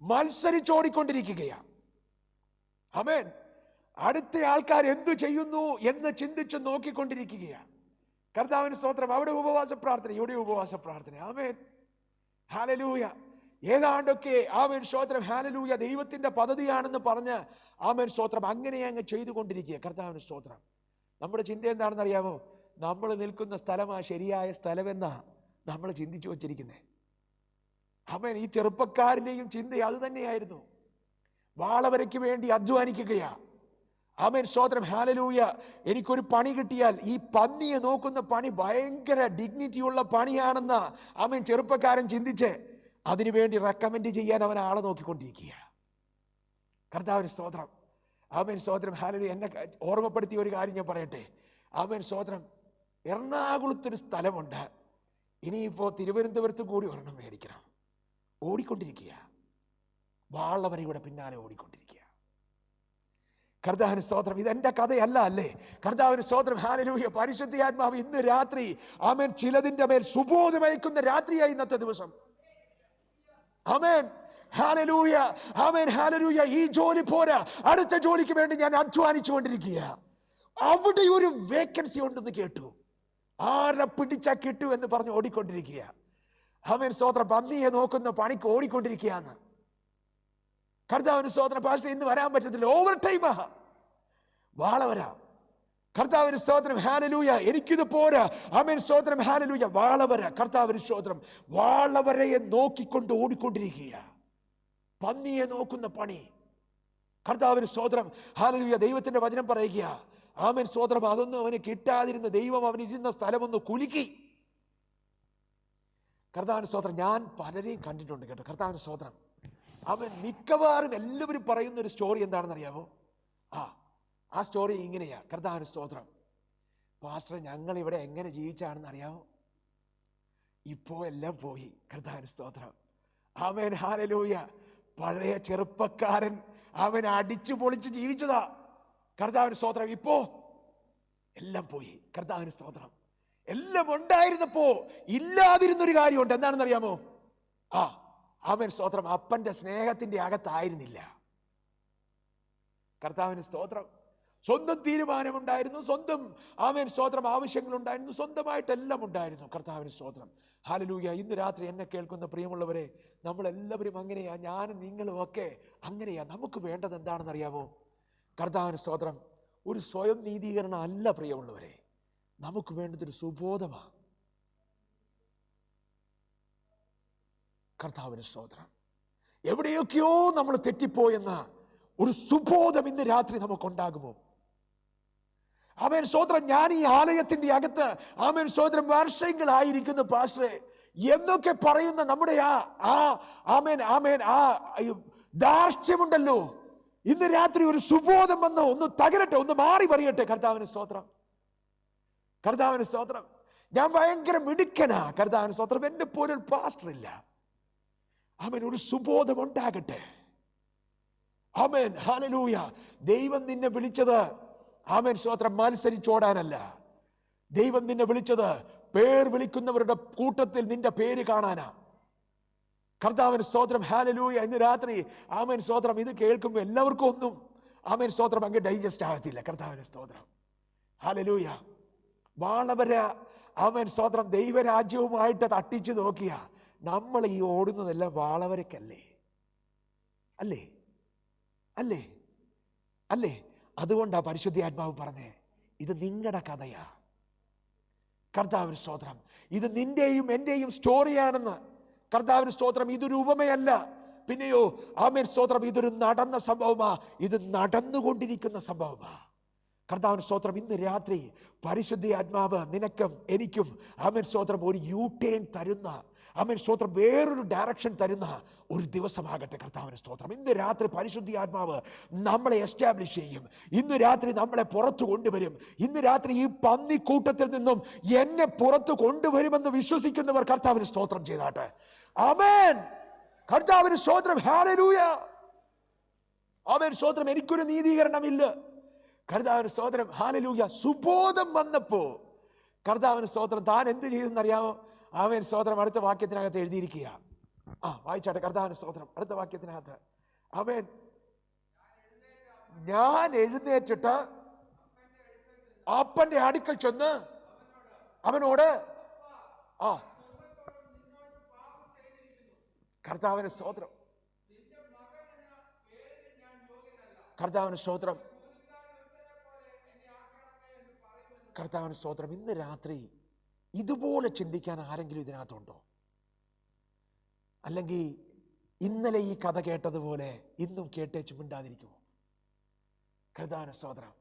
B: മത്സരിച്ചോടിക്കൊണ്ടിരിക്കുകയാ. ആമേൻ. അടുത്ത ആൾക്കാർ എന്തു ചെയ്യുന്നു എന്ന് ചിന്തിച്ച് നോക്കിക്കൊണ്ടിരിക്കുകയാ. കർത്താവിന് സ്തോത്രം. അവിടെ ഉപവാസ പ്രാർത്ഥന, ഇവിടെ ഉപവാസ പ്രാർത്ഥന. Amen hallelujah. ഏതാണ്ടൊക്കെ ആമേൻ സ്തോത്രം. ഹല്ലേലൂയ. ദൈവത്തിന്റെ പദ്ധതിയാണെന്ന് പറഞ്ഞ് ആമേൻ സ്തോത്രം അങ്ങനെ അങ്ങ് ചെയ്തുകൊണ്ടിരിക്കുക. കർത്താവിന് സ്തോത്രം. നമ്മുടെ ചിന്ത എന്താണെന്ന് അറിയാമോ? നമ്മൾ നിൽക്കുന്ന സ്ഥലമാ ശരിയായ സ്ഥലമെന്നാ നമ്മൾ ചിന്തിച്ചു വച്ചിരിക്കുന്നത്. ആമേൻ. ഈ ചെറുപ്പക്കാരൻ്റെയും ചിന്ത അത് തന്നെയായിരുന്നു. വാളവരയ്ക്ക് വേണ്ടി അധ്വാനിക്കുകയാ. ആമേൻ സ്തോത്രം. ഹല്ലേലൂയ. എനിക്കൊരു പണി കിട്ടിയാൽ ഈ പന്നിയെ നോക്കുന്ന പണി ഭയങ്കര ഡിഗ്നിറ്റിയുള്ള പണിയാണെന്ന് ആമേൻ ചെറുപ്പക്കാരൻ ചിന്തിച്ച് അതിനുവേണ്ടി റെക്കമെൻഡ് ചെയ്യാൻ അവൻ ആളെ നോക്കിക്കൊണ്ടിരിക്കുക. കർത്താവിന് സ്തോത്രം. ആമേൻ സ്തോത്രം. ഹല്ലേലൂയ. എന്നെ ഓർമ്മപ്പെടുത്തിയ ഒരു കാര്യം ഞാൻ പറയട്ടെ. ആമേൻ സ്തോത്രം. എറണാകുളത്തൊരു സ്ഥലമുണ്ട്. ഇനിയിപ്പോൾ തിരുവനന്തപുരത്ത് കൂടി ഒരെണ്ണം മേടിക്കണം. ഓടിക്കൊണ്ടിരിക്കുക. വാളവരയുടെ പിന്നാലെ ഓടിക്കൊണ്ടിരിക്കുക. കർത്താവിന് സ്തോത്രം. ഇതെന്റെ കഥയല്ല അല്ലേ? കർത്താവിന് സ്തോത്രം. ഹല്ലേലൂയ. പരിശുദ്ധാത്മാവ് ഇന്ന് രാത്രി ആമേൻ ചിലതിന്റെ മേൽ സുബോധമയക്കുന്ന രാത്രിയായി ഇന്നത്തെ ദിവസം. Amen hallelujah. ആമേൻ ഹല്ലേലൂയ. ഈ ജോലി പോരാ, അടുത്ത ജോലിക്ക് വേണ്ടി ഞാൻ അധ്വാനിച്ചു കൊണ്ടിരിക്കുക. അവിടെ ഒരു വേക്കൻസി ഉണ്ടെന്ന് കേട്ടു. ആരെ പിടിച്ചാ കിട്ടു എന്ന് പറഞ്ഞ് ഓടിക്കൊണ്ടിരിക്കുക. ആമേൻ സ്തോത്രം. പന്നിയെ നോക്കുന്ന പണിക്ക് ഓടിക്കൊണ്ടിരിക്കുകയാണ്. കർത്താവിന് സ്തോത്രം. പാസ്റ്റർ ഇന്ന് വരാൻ പറ്റത്തില്ല, ഓവർ ടൈമാ. വാളവര. കർത്താവിന് സ്തോത്രം. ഹല്ലേലൂയ. എനിക്കിത് പോരാ. ആമേൻ സ്തോത്രം. ഹല്ലേലൂയ. വാളവര. കർത്താവിന് സ്തോത്രം. വാളവരയെ നോക്കിക്കൊണ്ട് ഓടിക്കൊണ്ടിരിക്കുക. പന്നിയെ നോക്കുന്ന പണി. കർത്താവിന് സ്തോത്രം. ഹല്ലേലൂയ. ദൈവത്തിന്റെ വചനം പറയുക, ആമേൻ സ്തോത്രം, അതൊന്നും അവന് കിട്ടാതിരുന്ന ദൈവം അവനിരുന്ന സ്ഥലമൊന്ന് കുലുക്കി. കർത്താവിന് സ്തോത്രം. ഞാൻ പലരെയും കണ്ടിട്ടുണ്ട് കേട്ടോ. കർത്താവിന് സ്തോത്രം. അവൻ മിക്കവാറും എല്ലാവരും പറയുന്ന ഒരു സ്റ്റോറി എന്താണെന്ന് അറിയാമോ? ആ സ്റ്റോറി ഇങ്ങനെയാ. കർത്താവിന് സ്തോത്രം, പാസ്റ്റർ ഞങ്ങൾ ഇവിടെ എങ്ങനെ ജീവിച്ചാണെന്ന് അറിയാമോ? ഇപ്പോ എല്ലാം പോയി. കർത്താവിന് സ്തോത്രം. ആമേൻ, ഹല്ലേലൂയ. പഴയ ചെറുപ്പക്കാരൻ അവൻ അടിച്ചു പൊളിച്ച് ജീവിച്ചതാ. കർത്താവിന് സ്തോത്രം. ഇപ്പോ എല്ലാം പോയി. കർത്താവിന് സ്തോത്രം. എല്ലാം ഉണ്ടായിരുന്നപ്പോ ഇല്ലാതിരുന്നൊരു കാര്യമുണ്ട്. എന്താണെന്ന് അറിയാമോ? ആമേൻ സ്തോത്രം, അപ്പന്റെ സ്നേഹത്തിന്റെ അകത്തായിരുന്നില്ല. കർത്താവിന് സ്തോത്രം. സ്വന്തം തീരുമാനമുണ്ടായിരുന്നു, സ്വന്തം ആമേൻ സ്തോത്രം ആവശ്യങ്ങളുണ്ടായിരുന്നു, സ്വന്തമായിട്ടെല്ലാം ഉണ്ടായിരുന്നു. കർത്താവിന് സ്തോത്രം. ഹല്ലേലൂയ. ഇന്ന് രാത്രി എന്നെ കേൾക്കുന്ന പ്രിയമുള്ളവരെ, നമ്മളെല്ലാവരും അങ്ങനെയാ. ഞാനും നിങ്ങളും ഒക്കെ അങ്ങനെയാ. നമുക്ക് വേണ്ടത് എന്താണെന്ന് അറിയാമോ? കർത്താവിന് സ്തോത്രം, ഒരു സ്വയം നീതീകരണം അല്ല പ്രിയമുള്ളവരെ. നമുക്ക് വേണ്ടതൊരു സുബോധമാണ്. കർത്താവിന് സ്തോത്രം. എവിടെയൊക്കെയോ നമ്മൾ തെറ്റിപ്പോയെന്ന ഒരു സുബോധം ഇന്ന് രാത്രി നമുക്കുണ്ടാകുമോ? ആമേൻ സ്തോത്രം. ഞാൻ ഈ ആലയത്തിന്റെ അകത്ത് ആമേൻ സ്തോത്രം വർഷങ്ങളായിരിക്കുന്നു പാസ്റ്ററെ എന്നൊക്കെ പറയുന്ന നമ്മുടെ ആമേൻ ആമേൻ ദാർഷ്ട്യമുണ്ടല്ലോ, ഇന്ന് രാത്രി ഒരു സുബോധം വന്ന് ഒന്ന് തകരട്ടെ, ഒന്ന് മാറി പറയട്ടെ. കർത്താവിന് സ്തോത്രം. കർത്താവിന് സ്തോത്രം. ഞാൻ ഭയങ്കര മിടുക്കനാ. കർത്താവിന് സ്തോത്രം. എന്റെ പോലെ ഒരു പാസ്റ്റർ ഇല്ല. ആമേൻ. ഒരു സുബോധം ഉണ്ടാകട്ടെ. ആമേൻ, ഹല്ലേലൂയ. ദൈവം നിന്നെ വിളിച്ചത് ആമേൻ സ്തോത്രം മത്സരിച്ചോടാനല്ല. ദൈവം നിന്നെ വിളിച്ചത് പേർ വിളിക്കുന്നവരുടെ കൂട്ടത്തിൽ നിന്റെ പേര് കാണാനാ. കർത്താവിന് സ്തോത്രം. ഹല്ലേലൂയ. ഇന്ന് രാത്രി ആമേൻ സ്തോത്രം ഇത് കേൾക്കുമ്പോൾ എല്ലാവർക്കും ഒന്നും ആമേൻ സ്തോത്രം അങ്ങ് ഡൈജസ്റ്റ് ആകത്തില്ല. കർത്താവിന് സ്തോത്രം. ഹല്ലേലൂയ. വാളവര ആമേൻ സ്തോത്രം ദൈവരാജ്യവുമായിട്ട് തട്ടിച്ചു നോക്കിയ നമ്മൾ ഈ ഓടുന്നതെല്ലാം വാളവരക്കല്ലേ? അല്ലേ? അല്ലേ? അല്ലേ? അതുകൊണ്ടാ പരിശുദ്ധാത്മാവ് പറഞ്ഞേ, ഇത് നിങ്ങളുടെ കഥയാ. കർത്താവിന് സ്തോത്രം. ഇത് നിന്റെയും എന്റെയും സ്റ്റോറിയാണെന്ന്. കർത്താവിന് സ്തോത്രം. ഇതൊരു ഉപമയല്ല. പിന്നെയോ ആമേൻ സ്തോത്രം, ഇതൊരു നടന്ന സംഭവമാ. ഇത് നടന്നുകൊണ്ടിരിക്കുന്ന സംഭവമാ. കർത്താവിന് സ്തോത്രം. ഇന്ന് രാത്രി പരിശുദ്ധാത്മാവ് നിനക്കും എനിക്കും ആമേൻ സ്തോത്രം ഒരു യു-ടേൺ തരുന്ന, ആമേൻ സ്തോത്രം വേറൊരു ഡയറക്ഷൻ തരുന്ന ഒരു ദിവസമാകട്ടെ. കർത്താവിന് സ്തോത്രം. ഇന്ന് രാത്രി പരിശുദ്ധാത്മാവ് നമ്മളെ എസ്റ്റാബ്ലിഷ് ചെയ്യും. ഇന്ന് രാത്രി നമ്മളെ പുറത്തു കൊണ്ടുവരും. ഇന്ന് രാത്രി ഈ പന്നിക്കൂട്ടത്തിൽ നിന്നും എന്നെ പുറത്തു കൊണ്ടുവരുമെന്ന് വിശ്വസിക്കുന്നവർ കർത്താവിന് സ്തോത്രം ചെയ്താട്ടെ. ആമേൻ. കർത്താവിന് സ്തോത്രം. ഹല്ലേലൂയ. ആമേൻ സ്തോത്രം. എനിക്കൊരു നീതീകരണമില്ല. കർത്താവിന് സ്തോത്രം. ഹല്ലേലൂയ. സുബോധം വന്നപ്പോ കർത്താവിന് സ്തോത്രം താൻ എന്ത് ചെയ്തെന്നറിയാമോ? ആമേൻ സ്തോത്രം. അടുത്ത വാക്യത്തിനകത്ത് എഴുതിയിരിക്കുക. വായിച്ചാട്ടെ. കർത്താവിന് സ്തോത്രം. അടുത്ത വാക്യത്തിനകത്ത് ആമേൻ. ഞാൻ എഴുന്നേറ്റിട്ട് അപ്പന്റെ അടുക്കൽ ചെന്ന് അവനോട് കർത്താവിന് സ്തോത്രം. കർത്താവിന് സ്തോത്രം. കർത്താവിന് സ്തോത്രം. ഇന്ന് രാത്രി ഇതുപോലെ ചിന്തിക്കാൻ ആരെങ്കിലും ഇതിനകത്തുണ്ടോ? അല്ലെങ്കിൽ ഇന്നലെ ഈ കഥ കേട്ടതുപോലെ ഇന്നും കേട്ടേച്ച് മിണ്ടാതിരിക്കുമോ? കർത്താവിന് സ്തോത്രം.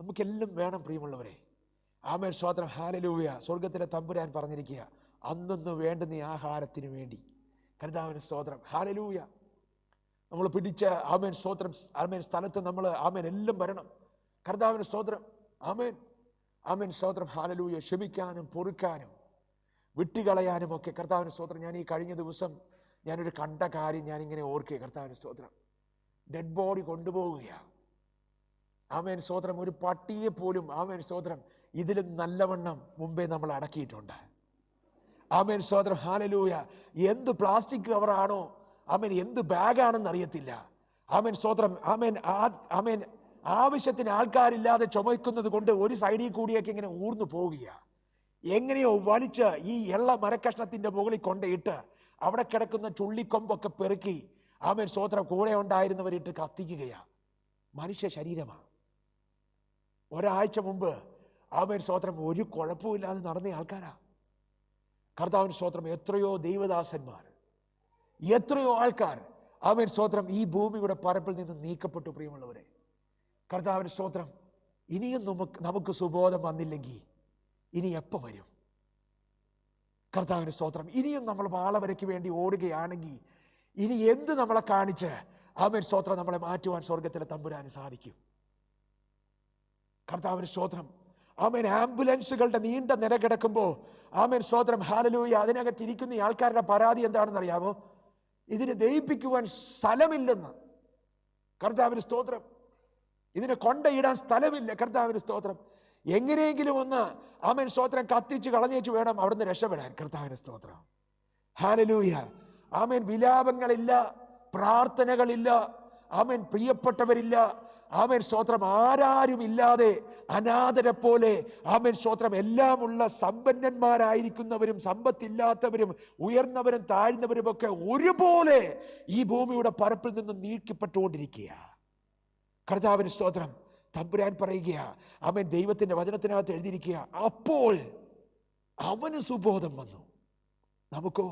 B: നമുക്കെല്ലാം വേണം പ്രിയമുള്ളവരെ. ആമേൻ സ്തോത്രം. ഹല്ലേലൂയ. സ്വർഗത്തിലെ തമ്പുരാൻ പറഞ്ഞിരിക്കുക, അന്നൊന്ന് വേണ്ടുന്ന ആഹാരത്തിന് വേണ്ടി. കർത്താവിന് സ്തോത്രം. ഹല്ലേലൂയ. നമ്മൾ പിടിച്ച ആമേൻ സ്തോത്രം ആമേൻ സ്ഥലത്ത് നമ്മൾ ആമേൻ എല്ലാം വരണം. കർത്താവിന് സ്തോത്രം. ആമേൻ. ആമേൻ സ്തോത്രം. ഹല്ലേലൂയ. ക്ഷമിക്കാനും പൊറുക്കാനും വിട്ടുകളയാനും ഒക്കെ കർത്താവിന് സ്തോത്രം. ഞാൻ ഈ കഴിഞ്ഞ ദിവസം ഞാനൊരു കണ്ട കാര്യം ഞാനിങ്ങനെ ഓർക്കുക. കർത്താവിന് സ്തോത്രം. ഡെഡ് ബോഡി കൊണ്ടുപോവുകയാണ്. ആമേൻ സ്തോത്രം. ഒരു പട്ടിയെ പോലും ആമേൻ സ്തോത്രം ഇതിലും നല്ലവണ്ണം മുമ്പേ നമ്മൾ അടക്കിയിട്ടുണ്ട്. ആമേൻ സ്തോത്രം. ഹല്ലേലൂയ. എന്ത് പ്ലാസ്റ്റിക് കവറാണോ, ആമേൻ എന്ത് ബാഗാണെന്ന് അറിയത്തില്ല. ആമേൻ സ്തോത്രം. ആമേൻ ആമേൻ ആവശ്യത്തിന് ആൾക്കാരില്ലാതെ ചുമക്കുന്നത് കൊണ്ട് ഒരു സൈഡിൽ കൂടിയൊക്കെ ഇങ്ങനെ ഊർന്നു പോവുക. എങ്ങനെയോ വലിച്ച് ഈ എള്ള മരക്കഷ്ണത്തിന്റെ മുകളിൽ കൊണ്ടിട്ട് അവിടെ കിടക്കുന്ന ചുള്ളിക്കൊമ്പൊക്കെ പെറുക്കി ആമേൻ സ്തോത്രം കൂടെ ഉണ്ടായിരുന്നവരിട്ട് കത്തിക്കുകയാ. മനുഷ്യ ശരീരമാണ്. ഒരാഴ്ച മുമ്പ് ആമേൻ സ്തോത്രം ഒരു കുഴപ്പമില്ലാതെ നടന്ന ആൾക്കാരാ. കർത്താവിന് സ്തോത്രം. എത്രയോ ദൈവദാസന്മാർ, എത്രയോ ആൾക്കാർ ആമേൻ സ്തോത്രം ഈ ഭൂമിയുടെ പരപ്പിൽ നിന്ന് നീക്കപ്പെട്ടു. പ്രിയമുള്ളവരെ, കർത്താവിന് സ്തോത്രം. ഇനിയും നമുക്ക് സുബോധം വന്നില്ലെങ്കിൽ ഇനി എപ്പോൾ വരും? കർത്താവിന് സ്തോത്രം. ഇനിയും നമ്മൾ വാളവരയ്ക്ക് വേണ്ടി ഓടുകയാണെങ്കിൽ ഇനി എന്ത് നമ്മളെ കാണിച്ച് ആമേൻ സ്തോത്രം നമ്മളെ മാറ്റുവാൻ സ്വർഗത്തിലെ തമ്പുരാന് സാധിക്കും? കർത്താവിന് സ്തോത്രം. ആമേൻ ആംബുലൻസുകളുടെ നീണ്ട നിര കിടക്കുമ്പോൾ ആമേൻ സ്തോത്രം ഹല്ലേലൂയ, അതിനകത്ത് ഇരിക്കുന്ന ആൾക്കാരുടെ പരാതി എന്താണെന്ന് അറിയാമോ? ഇതിനെ ദഹിപ്പിക്കുവാൻ സ്ഥലമില്ലെന്ന്. കർത്താവിന് സ്തോത്രം. ഇതിനെ കൊണ്ടയിടാൻ സ്ഥലമില്ല. കർത്താവിന് സ്തോത്രം. എങ്ങനെയെങ്കിലും ഒന്ന് ആമേൻ സ്തോത്രം കത്തിച്ച് കളഞ്ഞേച്ച് വേണം അവിടുന്ന് രക്ഷപ്പെടാൻ. കർത്താവിന് സ്തോത്രം. ഹല്ലേലൂയ. ആമേൻ വിലാപങ്ങളില്ല, പ്രാർത്ഥനകളില്ല, ആമേൻ പ്രിയപ്പെട്ടവരില്ല, ആമേൻ സ്തോത്രം ആരാരും ഇല്ലാതെ അനാഥരെ പോലെ ആമേൻ സ്തോത്രം എല്ലാമുള്ള സമ്പന്നന്മാരായിരിക്കുന്നവരും സമ്പത്തില്ലാത്തവരും ഉയർന്നവരും താഴ്ന്നവരും ഒക്കെ ഒരുപോലെ ഈ ഭൂമിയുടെ പരപ്പിൽ നിന്ന് നീക്കപ്പെട്ടുകൊണ്ടിരിക്കുക. കർത്താവിന് സ്തോത്രം. തമ്പുരാൻ പറയുക, ആമേൻ ദൈവത്തിന്റെ വചനത്തിനകത്ത് എഴുതിയിരിക്കുക, അപ്പോൾ അവന് സുബോധം വന്നു. നമുക്കോ?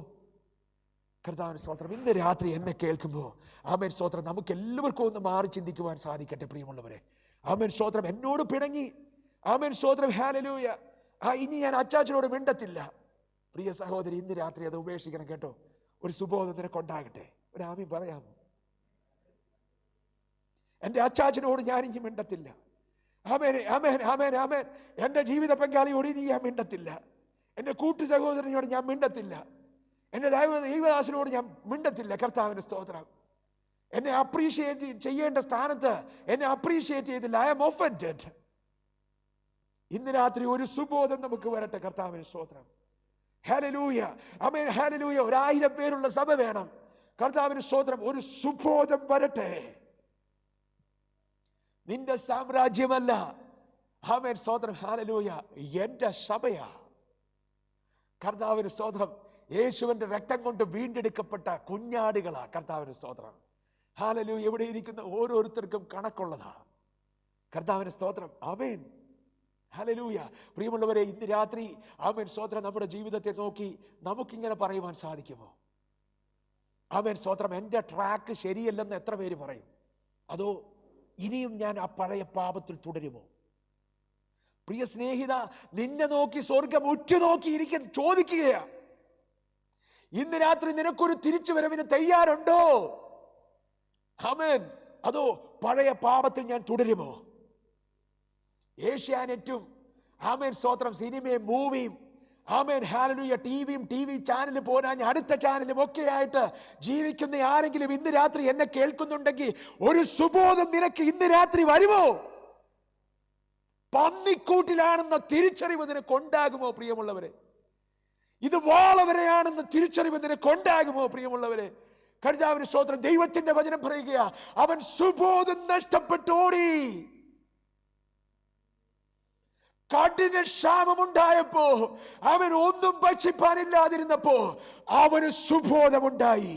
B: കർത്താവിന് സ്തോത്രം. ഇന്ന് രാത്രി എന്നെ കേൾക്കുമ്പോൾ ആമേൻ സ്തോത്രം നമുക്ക് എല്ലാവർക്കും ഒന്ന് മാറി ചിന്തിക്കുവാൻ സാധിക്കട്ടെ പ്രിയമുള്ളവരെ. ആമേൻ സ്തോത്രം. എന്നോട് പിണങ്ങി ആമേൻ സ്തോത്രം ഹല്ലേലൂയ, ഇനി ഞാൻ അച്ചാച്ചനോട് മിണ്ടത്തില്ല. പ്രിയ സഹോദരി, ഇന്ന് രാത്രി അത് ഉപേക്ഷിക്കണം കേട്ടോ. ഒരു സുബോധം നിനക്കുണ്ടാകട്ടെ. ഒരു ആമീൻ പറയാമോ? എൻ്റെ അച്ചാച്ചനോട് ഞാൻ ഇനി മിണ്ടത്തില്ല. ആമേൻ ആമേൻ ആമേൻ ആമേൻ. എൻ്റെ ജീവിത പങ്കാളിയോട് ഇനി ഞാൻ മിണ്ടത്തില്ല. എൻ്റെ കൂട്ടു സഹോദരനോട് ഞാൻ മിണ്ടത്തില്ല. എൻ്റെ ദൈവദാസനോട് ഞാൻ മിണ്ടത്തില്ല. കർത്താവിന് സ്തോത്രം. എന്നെ അപ്രീഷിയേറ്റ് ചെയ്യേണ്ട സ്ഥാനത്ത് എന്നെ അപ്രീഷിയേറ്റ് ചെയ്തില്ല. I am offended. ഇന്ന് രാത്രി ഒരു സുബോധം നമുക്ക് വരട്ടെ. കർത്താവിന് സ്തോത്രം. ഹല്ലേലൂയ. ആമേൻ ഹല്ലേലൂയ. 1000 പേരുള്ള സഭ വേണം. കർത്താവിന് സ്തോത്രം. ഒരു സുബോധം വരട്ടെ. നിന്റെ സാമ്രാജ്യമല്ല ആമേൻ സ്തോത്രം ഹല്ലേലൂയ, എൻ്റെ സഭയാ. കർത്താവിന് സ്തോത്രം. യേശുവിന്റെ രക്തം കൊണ്ട് വീണ്ടെടുക്കപ്പെട്ട കുഞ്ഞാടുകളാ. കർത്താവിന് സ്തോത്രം. ഹല്ലേലൂയ. എവിടെ ഇരിക്കുന്ന ഓരോരുത്തർക്കും കണക്കുള്ളതാ. കർത്താവിന് സ്തോത്രം. Amen hallelujah. പ്രിയമുള്ളവരെ, ഇന്ന് രാത്രി ആമേൻ സ്തോത്രം നമ്മുടെ ജീവിതത്തെ നോക്കി നമുക്കിങ്ങനെ പറയുവാൻ സാധിക്കുമോ? ആമേൻ സ്തോത്രം. എൻ്റെ ട്രാക്ക് ശരിയല്ലെന്ന് എത്ര പേര് പറയും? അതോ ഇനിയും ഞാൻ ആ പഴയ പാപത്തിൽ തുടരുമോ? പ്രിയ സ്നേഹിത, നിന്നെ നോക്കി സ്വർഗം ഉറ്റുനോക്കി ചോദിക്കുകയാ, ഇന്ന് രാത്രി നിനക്കൊരു തിരിച്ചുവരവിന് തയ്യാറുണ്ടോ? ആമേൻ. അതോ പഴയ പാപത്തിൽ ഞാൻ തുടരുമോ? ഏഷ്യാനെറ്റും ആമേൻ സ്തോത്രം സിനിമയും മൂവിയും ആമേൻ ഹല്ലേലൂയ ടിവി ചാനൽ പോരാൻ അടുത്ത ചാനലും ഒക്കെ ആയിട്ട് ജീവിക്കുന്ന ആരെങ്കിലും ഇന്ന് രാത്രി എന്നെ കേൾക്കുന്നുണ്ടെങ്കിൽ ഒരു സുബോധം നിനക്ക് ഇന്ന് രാത്രി വരുമോ? പന്നിക്കൂട്ടിലാണെന്ന തിരിച്ചറിവ് നിനക്കുണ്ടാകുമോ പ്രിയമുള്ളവരെ? ഇത് വാളവരെയാണെന്ന് തിരിച്ചറിവ് നിനക്കുണ്ടാകുമോ പ്രിയമുള്ളവരെ? കർത്താവിന്റെ സ്തോത്രം. ദൈവത്തിന്റെ വചനം പറയുക, അവൻ സുബോധം നഷ്ടപ്പെട്ടോടി. കഠിന ക്ഷാമമുണ്ടായപ്പോ, അവൻ ഒന്നും ഭക്ഷിപ്പാനില്ലാതിരുന്നപ്പോ അവന് സുബോധമുണ്ടായി.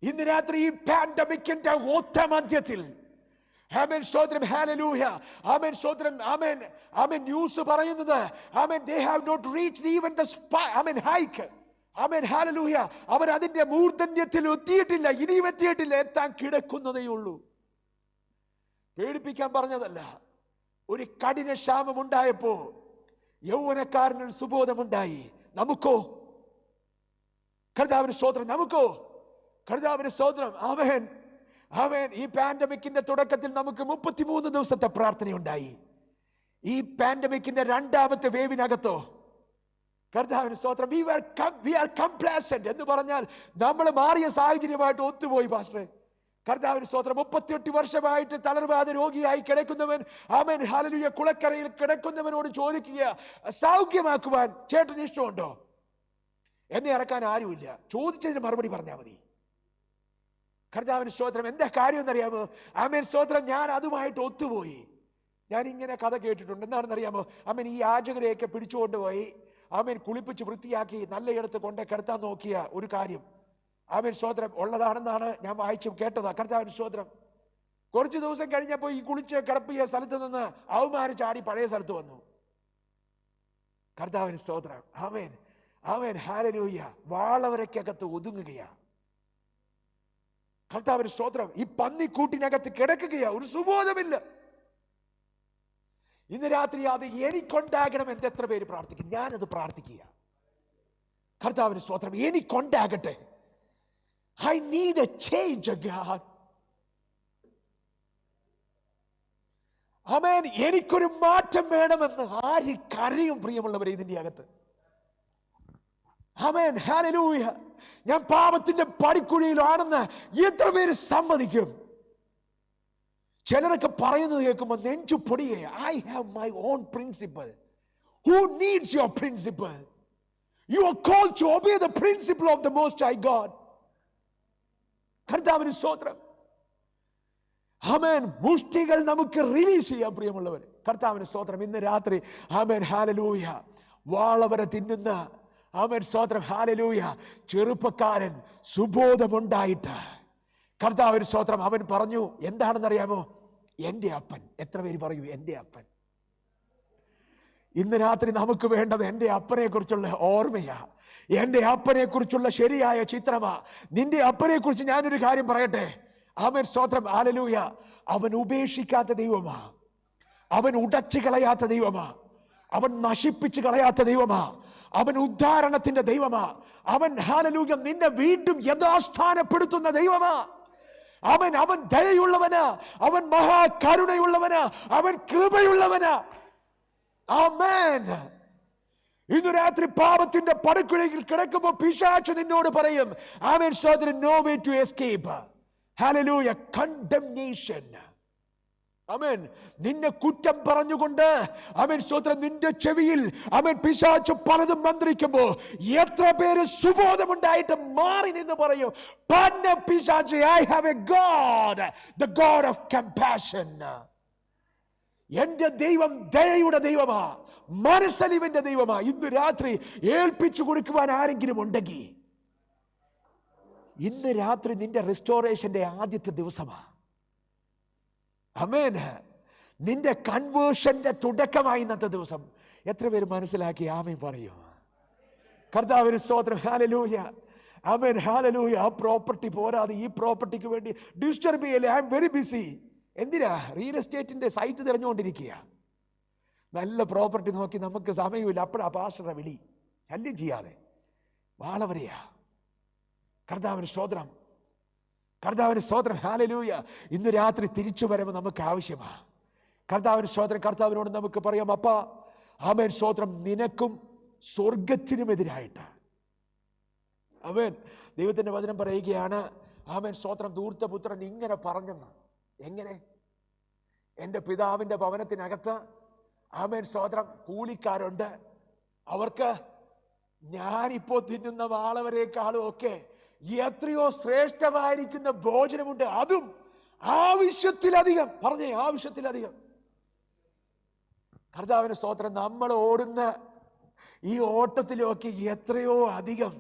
B: ഇന്ന് രാത്രി ഈ പാൻഡമിക്കിന്റെ ഒത്ത മധ്യത്തിൽ ആമേൻ സ്തോത്രം ഹല്ലേലൂയ ആമേൻ സ്തോത്രം ആമേൻ ആമേൻ ന്യൂസ് പറയുന്നത് ആമേൻ they have not reached even the ആമേൻ ഹൈക്ക് ആമേൻ ഹല്ലേലൂയ അവർ അതിന്റെ മൂർധന്യത്തിൽ എത്തിയിട്ടില്ല, ഇനിയും എത്തിയിട്ടില്ല, എത്താൻ കിടക്കുന്നതേ ഉള്ളൂ. പേടിപ്പിക്കാൻ പറഞ്ഞതല്ല. ഒരു കഠിന ക്ഷാമം ഉണ്ടായപ്പോ യൗവനക്കാരന് സുബോധമുണ്ടായി. നമുക്കോ? കർത്താവിന് സ്തോത്രം. നമുക്കോ? കർത്താവിന് സ്തോത്രം. ആമേൻ ആമേൻ. ഈ പാൻഡമിക്കിന്റെ തുടക്കത്തിൽ നമുക്ക് 33 ദിവസത്തെ പ്രാർത്ഥനയുണ്ടായി. ഈ പാൻഡമിക്കിന്റെ രണ്ടാമത്തെ വേവിനകത്തോ കർത്താവിന് സ്തോത്രം we are complacent എന്ന് പറഞ്ഞാൽ നമ്മൾ മാറിയ സാഹചര്യമായിട്ട് ഒത്തുപോയി പാസ്റ്ററെ. കർത്താവിന് സ്തോത്രം. 38 വർഷമായിട്ട് തളർവാദ രോഗിയായി കിടക്കുന്നവൻ ആമേൻ ഹല്ലേലൂയ കുളക്കരയിൽ കിടക്കുന്നവനോട് ചോദിക്കുക, സൗഖ്യമാക്കുവാൻ ചേട്ടന് ഇഷ്ടമുണ്ടോ? എന്നെ ഇറക്കാൻ ആരുമില്ല. ചോദിച്ചതിന് മറുപടി പറഞ്ഞാൽ മതി. കർത്താവിന് സ്തോത്രം. എന്താ കാര്യം എന്നറിയാമോ? ആമേൻ സ്തോത്രം. ഞാൻ അതുമായിട്ട് ഒത്തുപോയി. ഞാൻ ഇങ്ങനെ കഥ കേട്ടിട്ടുണ്ട്. എന്താണെന്ന് അറിയാമോ? ആമേൻ ഈ യാചകരെയൊക്കെ പിടിച്ചുകൊണ്ടുപോയി ആമേൻ കുളിപ്പിച്ച് വൃത്തിയാക്കി നല്ലയിടത്ത് കൊണ്ട് കിടത്താൻ നോക്കിയ ഒരു കാര്യം ആമേൻ സ്തോത്രം ഉള്ളതാണെന്നാണ് ഞാൻ വായിച്ചും കേട്ടതാ. കർത്താവിന് സ്തോത്രം. കുറച്ച് ദിവസം കഴിഞ്ഞപ്പോൾ ഈ കുളിച്ച് കിടപ്പിയ സ്ഥലത്ത് നിന്ന് അവന്മാര് ചാടി പഴയ സ്ഥലത്ത് വന്നു. കർത്താവിന് സ്തോത്രം. ആമേൻ ആമേൻ ഹല്ലേലൂയ. വാളവരക്കകത്ത് ഒതുങ്ങുകയാ. കർത്താവിന് സ്തോത്രം. ഈ പന്നിക്കൂട്ടിനകത്ത് കിടക്കുകയാ, ഒരു സുബോധമില്ല. ഇന്ന് രാത്രി അത് എനിക്കുണ്ടാകണം എന്ന് എത്ര പേര് പ്രാർത്ഥിക്കും? ഞാനത് പ്രാർത്ഥിക്കുക. കർത്താവിന് സ്തോത്രം, എനിക്കുണ്ടാകട്ടെ. I need a change, God. ആമേൻ. എനിക്കൊരു മാറ്റം വേണമെന്ന് ആർക്കറിയും പ്രിയമുള്ളവരെ ഇതിന്റെ അകത്ത്? ആമേൻ, ഹല്ലേലൂയ. ഞാൻ പാപത്തിന്റെ പടിക്കുഴിയിലാണെന്ന് എത്ര പേര് സമ്മതിക്കും? ചിലരൊക്കെ പറയുന്നത് കേൾക്കുമ്പോൾ നെഞ്ചു പൊടിയേ. I have my own principle. Who needs your principle? You are called to obey the principle of the Most High God. കർത്താവിന് സ്തോത്രം. ആമേൻ. മുഷ്ടികൾ നമുക്ക് റിലീസ് ചെയ്യാം പ്രിയമുള്ളവർ. കർത്താവിന് സ്തോത്രം. ഇന്ന് രാത്രി ആമേൻ, ഹല്ലേലൂയ, വാളവരെ തിന്നുന്ന ആമേൻ സ്തോത്രം, ഹല്ലേലൂയ, ചെറുപ്പക്കാരൻ സുബോധമുണ്ടായിട്ട് കർത്താവിന് സ്തോത്രം അവൻ പറഞ്ഞു എന്താണെന്നറിയാമോ? എൻ്റെ അപ്പൻ. എത്ര പേര് പറയൂ എൻ്റെ അപ്പൻ? ഇന്ന് രാത്രി നമുക്ക് വേണ്ടത് എൻ്റെ അപ്പനെ കുറിച്ചുള്ള ഓർമ്മയാ, എൻ്റെ അപ്പനെ കുറിച്ചുള്ള ശരിയായ ചിത്രമാ. നിന്റെ അപ്പനെ കുറിച്ച് ഞാനൊരു കാര്യം പറയട്ടെ. ആമേൻ സ്തോത്രം, ഹല്ലേലൂയ. അവൻ ഉപേക്ഷിക്കാത്ത ദൈവമാ, അവൻ ഉടച്ചു കളയാത്ത ദൈവമാ, അവൻ നശിപ്പിച്ചു കളയാത്ത ദൈവമാ, അവൻ ഉദ്ധാരണത്തിന്റെ ദൈവമാ, അവൻ ഹല്ലേലൂയ നിന്നെ വീണ്ടും യഥാസ്ഥാനപ്പെടുത്തുന്ന ദൈവമാ. അവൻ ദയയുള്ളവന്, അവൻ മഹാകരുണയുള്ളവന്, അവൻ കൃപയുള്ളവന്. ആമേൻ. ഇന്ന് രാത്രി പാപത്തിന്റെ പടുക്കുഴിയിൽ കിടക്കുമ്പോൾ പിശാച് നിന്നോട് പറയും, ആമേൻ സഹോദരൻ, നോ വേ ടു എസ്കേപ്പ്. ഹല്ലേലൂയ. കണ്ടംനേഷൻ. ആമേൻ. നിന്നെ കുറ്റം പറഞ്ഞുകൊണ്ട് ആമേൻ സ്തോത്രം നിന്റെ ചെവിയിൽ ആമേൻ പിശാച് പലതും മന്ത്രിക്കുമ്പോൾ എത്ര പേര് സുബോധമുണ്ടായിട്ട് മാറി നിന്ന് പറയും, പന്ന പിശാച്, I have a God, the God of compassion. എന്റെ ദൈവം ദയയുടെ ദൈവമാ, മനസ്സലിവിന്റെ ദൈവമാ. ഇന്ന് രാത്രി ഏൽപ്പിച്ചു കൊടുക്കുവാൻ ആരെങ്കിലും ഉണ്ടെങ്കിൽ ഇന്ന് രാത്രി നിന്റെ റിസ്റ്റോറേഷന്റെ ആദ്യത്തെ ദിവസമാ. ആമേൻ. നിന്റെ കൺവേർഷന്റെ തുടക്കമായി ഇന്നത്തെ ദിവസം. എത്ര പേര് മനസ്സിലാക്കി ആമേൻ പറയൂ? കർത്താവിന് സ്തോത്രം. ഹല്ലേലൂയ. ആമേൻ, ഹല്ലേലൂയ. ആ പ്രോപ്പർട്ടി പോരാതെ ഈ പ്രോപ്പർട്ടിക്ക് വേണ്ടി ഡിസ്റ്റർബ് ചെയ്യല്ലേ. I am very busy. എന്തിനാ? റിയൽ എസ്റ്റേറ്റിന്റെ സൈറ്റ് തിരഞ്ഞുകൊണ്ടിരിക്കുക. നല്ല പ്രോപ്പർട്ടി നോക്കി നമുക്ക് സമയമില്ല. അപ്പോഴാ പാസ്റ്ററുടെ വിളി. ശല്യം ചെയ്യാതെ വാളവരെയാ. കർത്താവിന് സ്തോത്രം, കർത്താവിന് സ്തോത്രം. ഹല്ലേലൂയ. ഇന്ന് രാത്രി തിരിച്ചു വരുമ്പോൾ നമുക്ക് ആവശ്യമാ. കർത്താവിന് സ്തോത്രം. കർത്താവിനോട് നമുക്ക് പറയാം, അപ്പാ ആമേൻ സ്തോത്രം, നിനക്കും സ്വർഗത്തിനുമെതിരായിട്ട്. ആമേൻ. ദൈവത്തിന്റെ വചനം പറയുകയാണ്, ആമേൻ സ്തോത്രം, ധൂർത്തപുത്രൻ ഇങ്ങനെ പറഞ്ഞെന്ന്. എങ്ങനെ? എൻ്റെ പിതാവിൻ്റെ ഭവനത്തിനകത്ത് ആമേൻ സ്തോത്രം കൂലിക്കാരുണ്ട്. അവർക്ക് ഞാനിപ്പോ തിന്നുന്ന വാളവരെക്കാളും ഒക്കെ എത്രയോ ശ്രേഷ്ഠമായിരിക്കുന്ന ഭോജനമുണ്ട്, അതും ആവശ്യത്തിലധികം. പറഞ്ഞേ, ആവശ്യത്തിലധികം. കർത്താവിന് സ്തോത്രം. നമ്മൾ ഓടുന്ന ഈ ഓട്ടത്തിലൊക്കെ എത്രയോ അധികം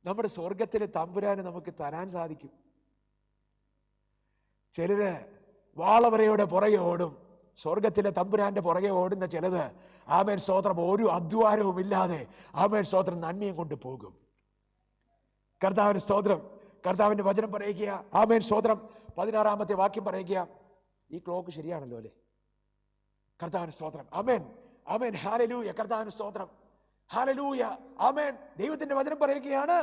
B: നമ്മുടെ സ്വർഗത്തിലെ തമ്പുരാന് നമുക്ക് തരാൻ സാധിക്കും. ചിലര് വാളവരയുടെ പുറകെ ഓടും, സ്വർഗത്തിലെ തമ്പുരാന്റെ പുറകെ ഓടുന്ന ചിലത് ആമേൻ സ്തോത്രം ഒരു അധ്വാനവും ഇല്ലാതെ ആമേൻ സ്തോത്രം നന്മയും കൊണ്ട് പോകും. കർത്താവിന് സ്തോത്രം. കർത്താവിന്റെ വചനം പറയുക, ആമേൻ സ്തോത്രം 16-ാമത്തെ വാക്യം പറയുക. ഈ ക്ലോക്ക് ശരിയാണല്ലോ അല്ലേ? കർത്താവിന് സ്തോത്രം. ആമേൻ, ആമേൻ, ഹല്ലേലൂയ. കർത്താവിന് സ്തോത്രം, ഹല്ലേലൂയ. ആമേൻ. ദൈവത്തിന്റെ വചനം പറയുകയാണ്,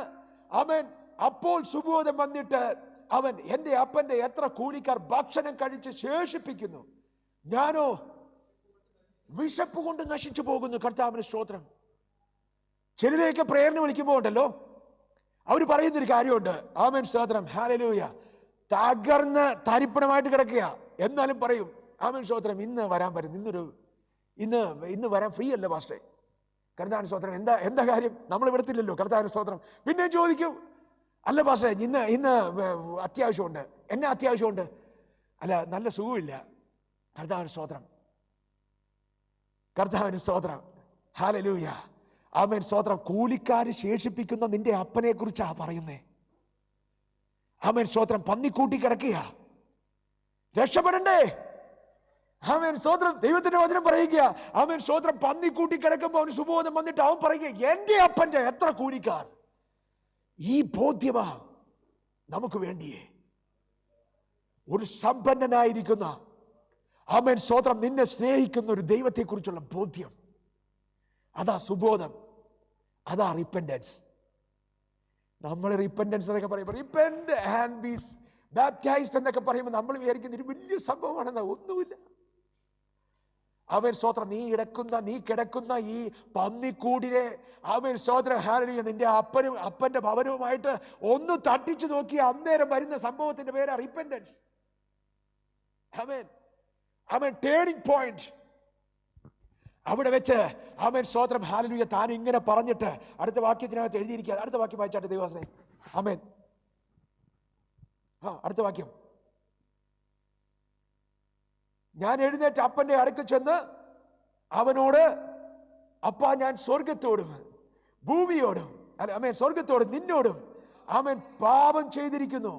B: ആമേൻ, അപ്പോൾ സുബോധം വന്നിട്ട് അവൻ, എൻ്റെ അപ്പന്റെ എത്ര കൂലിക്കാർ ഭക്ഷണം കഴിച്ച് ശേഷിപ്പിക്കുന്നു, ഞാനോ വിശപ്പ് കൊണ്ട് നശിച്ചു പോകുന്നു. കർത്താവിന് സ്തോത്രം. ചിലരെയൊക്കെ പ്രേരണ വിളിക്കുമ്പോൾ ഉണ്ടല്ലോ, അവർ പറയുന്നൊരു കാര്യമുണ്ട്. ആമേൻ സ്തോത്രം, ഹല്ലേലൂയ. തകർന്ന് തരിപ്പണമായിട്ട് കിടക്കുക, എന്നാലും പറയും, ആമേൻ സ്തോത്രം, ഇന്ന് വരാൻ പറ്റും, ഇന്ന് വരാൻ ഫ്രീ അല്ല പാസ്റ്റേ. കർത്താവിന് സ്തോത്രം. എന്താ കാര്യം? നമ്മൾ വിടത്തില്ലല്ലോ. കർത്താവിന് സ്തോത്രം. പിന്നെ ചോദിക്കും, അല്ല പാസ്റ്റേ, ഇന്ന് അത്യാവശ്യമുണ്ട്. എന്നാ അത്യാവശ്യമുണ്ട്? അല്ല, നല്ല സുഖമില്ല. കർത്താവിന് സ്തോത്രം, കർത്താവിന് സ്തോത്രം, ഹല്ലേലൂയ. ആമേൻ സ്തോത്രം. കൂലിക്കാര് ശേഷിപ്പിക്കുന്ന നിന്റെ അപ്പനെ കുറിച്ചാ പറയുന്നേ. ആമേൻ സ്തോത്രം. പന്നിക്കൂട്ടി കിടക്കുക, രക്ഷപ്പെടണ്ടേ? ആമേൻ സ്തോത്രം. ദൈവത്തിന്റെ വചനം പറയുക, ആമേൻ സ്തോത്രം, പന്നിക്കൂട്ടി കിടക്കുമ്പോൾ അവന് സുബോധം വന്നിട്ട് അവൻ പറയുക, എന്റെ അപ്പന്റെ എത്ര കൂലിക്കാർ. ഈ ബോധ്യമാ നമുക്ക് വേണ്ടിയേ. ഒരു സമ്പന്നനായിരിക്കുന്ന ആമേൻ സ്തോത്രം നിന്നെ സ്നേഹിക്കുന്ന ഒരു ദൈവത്തെക്കുറിച്ചുള്ള ബോധ്യം, അതാ സുബോധം, അതാ റിപ്പൻഡൻസ്. നമ്മൾ റിപ്പൻഡൻസ് എന്നൊക്കെ പറയുമ്പോൾ റിപ്പൻഡ് ആൻഡ് ബി ബാപ്റ്റൈസ്ഡ് എന്നൊക്കെ പറയുമ്പോൾ നമ്മൾ വിചാരിക്കുന്ന ഒരു വലിയ സംഭവമാണെന്ന്. ഒന്നുമില്ല. അവൻ സ്തോത്രം നീ കിടക്കുന്ന ഈ പന്നിക്കൂടിനെ അവൻ സ്തോത്രം ഹല്ലേലൂയ നിന്റെ അപ്പന്റെ ഭവനവുമായിട്ട് ഒന്ന് തട്ടിച്ചു നോക്കി അന്നേരം വരുന്ന സംഭവത്തിന്റെ പേരാ റിപ്പൻഡൻസ്. അവൻ ടേണിംഗ് പോയിന്റ്. അവിടെ വെച്ച് അവൻ സ്തോത്രം ഹല്ലേലൂയ താൻ ഇങ്ങനെ പറഞ്ഞിട്ട് അടുത്ത വാക്യത്തിനകത്ത് എഴുതിയിരിക്കുക. അടുത്ത വാക്യം വായിച്ചാട്ടെ ദൈവദാസനെ. ആമേൻ. അടുത്ത വാക്യം. ഞാൻ എഴുന്നേറ്റ് അപ്പന്റെ അടുക്കൽ ചെന്ന് അവനോട്, അപ്പാ ഞാൻ സ്വർഗത്തോടും ഭൂമിയോടും സ്വർഗത്തോടും നിന്നോടും അവൻ പാപം ചെയ്തിരിക്കുന്നു.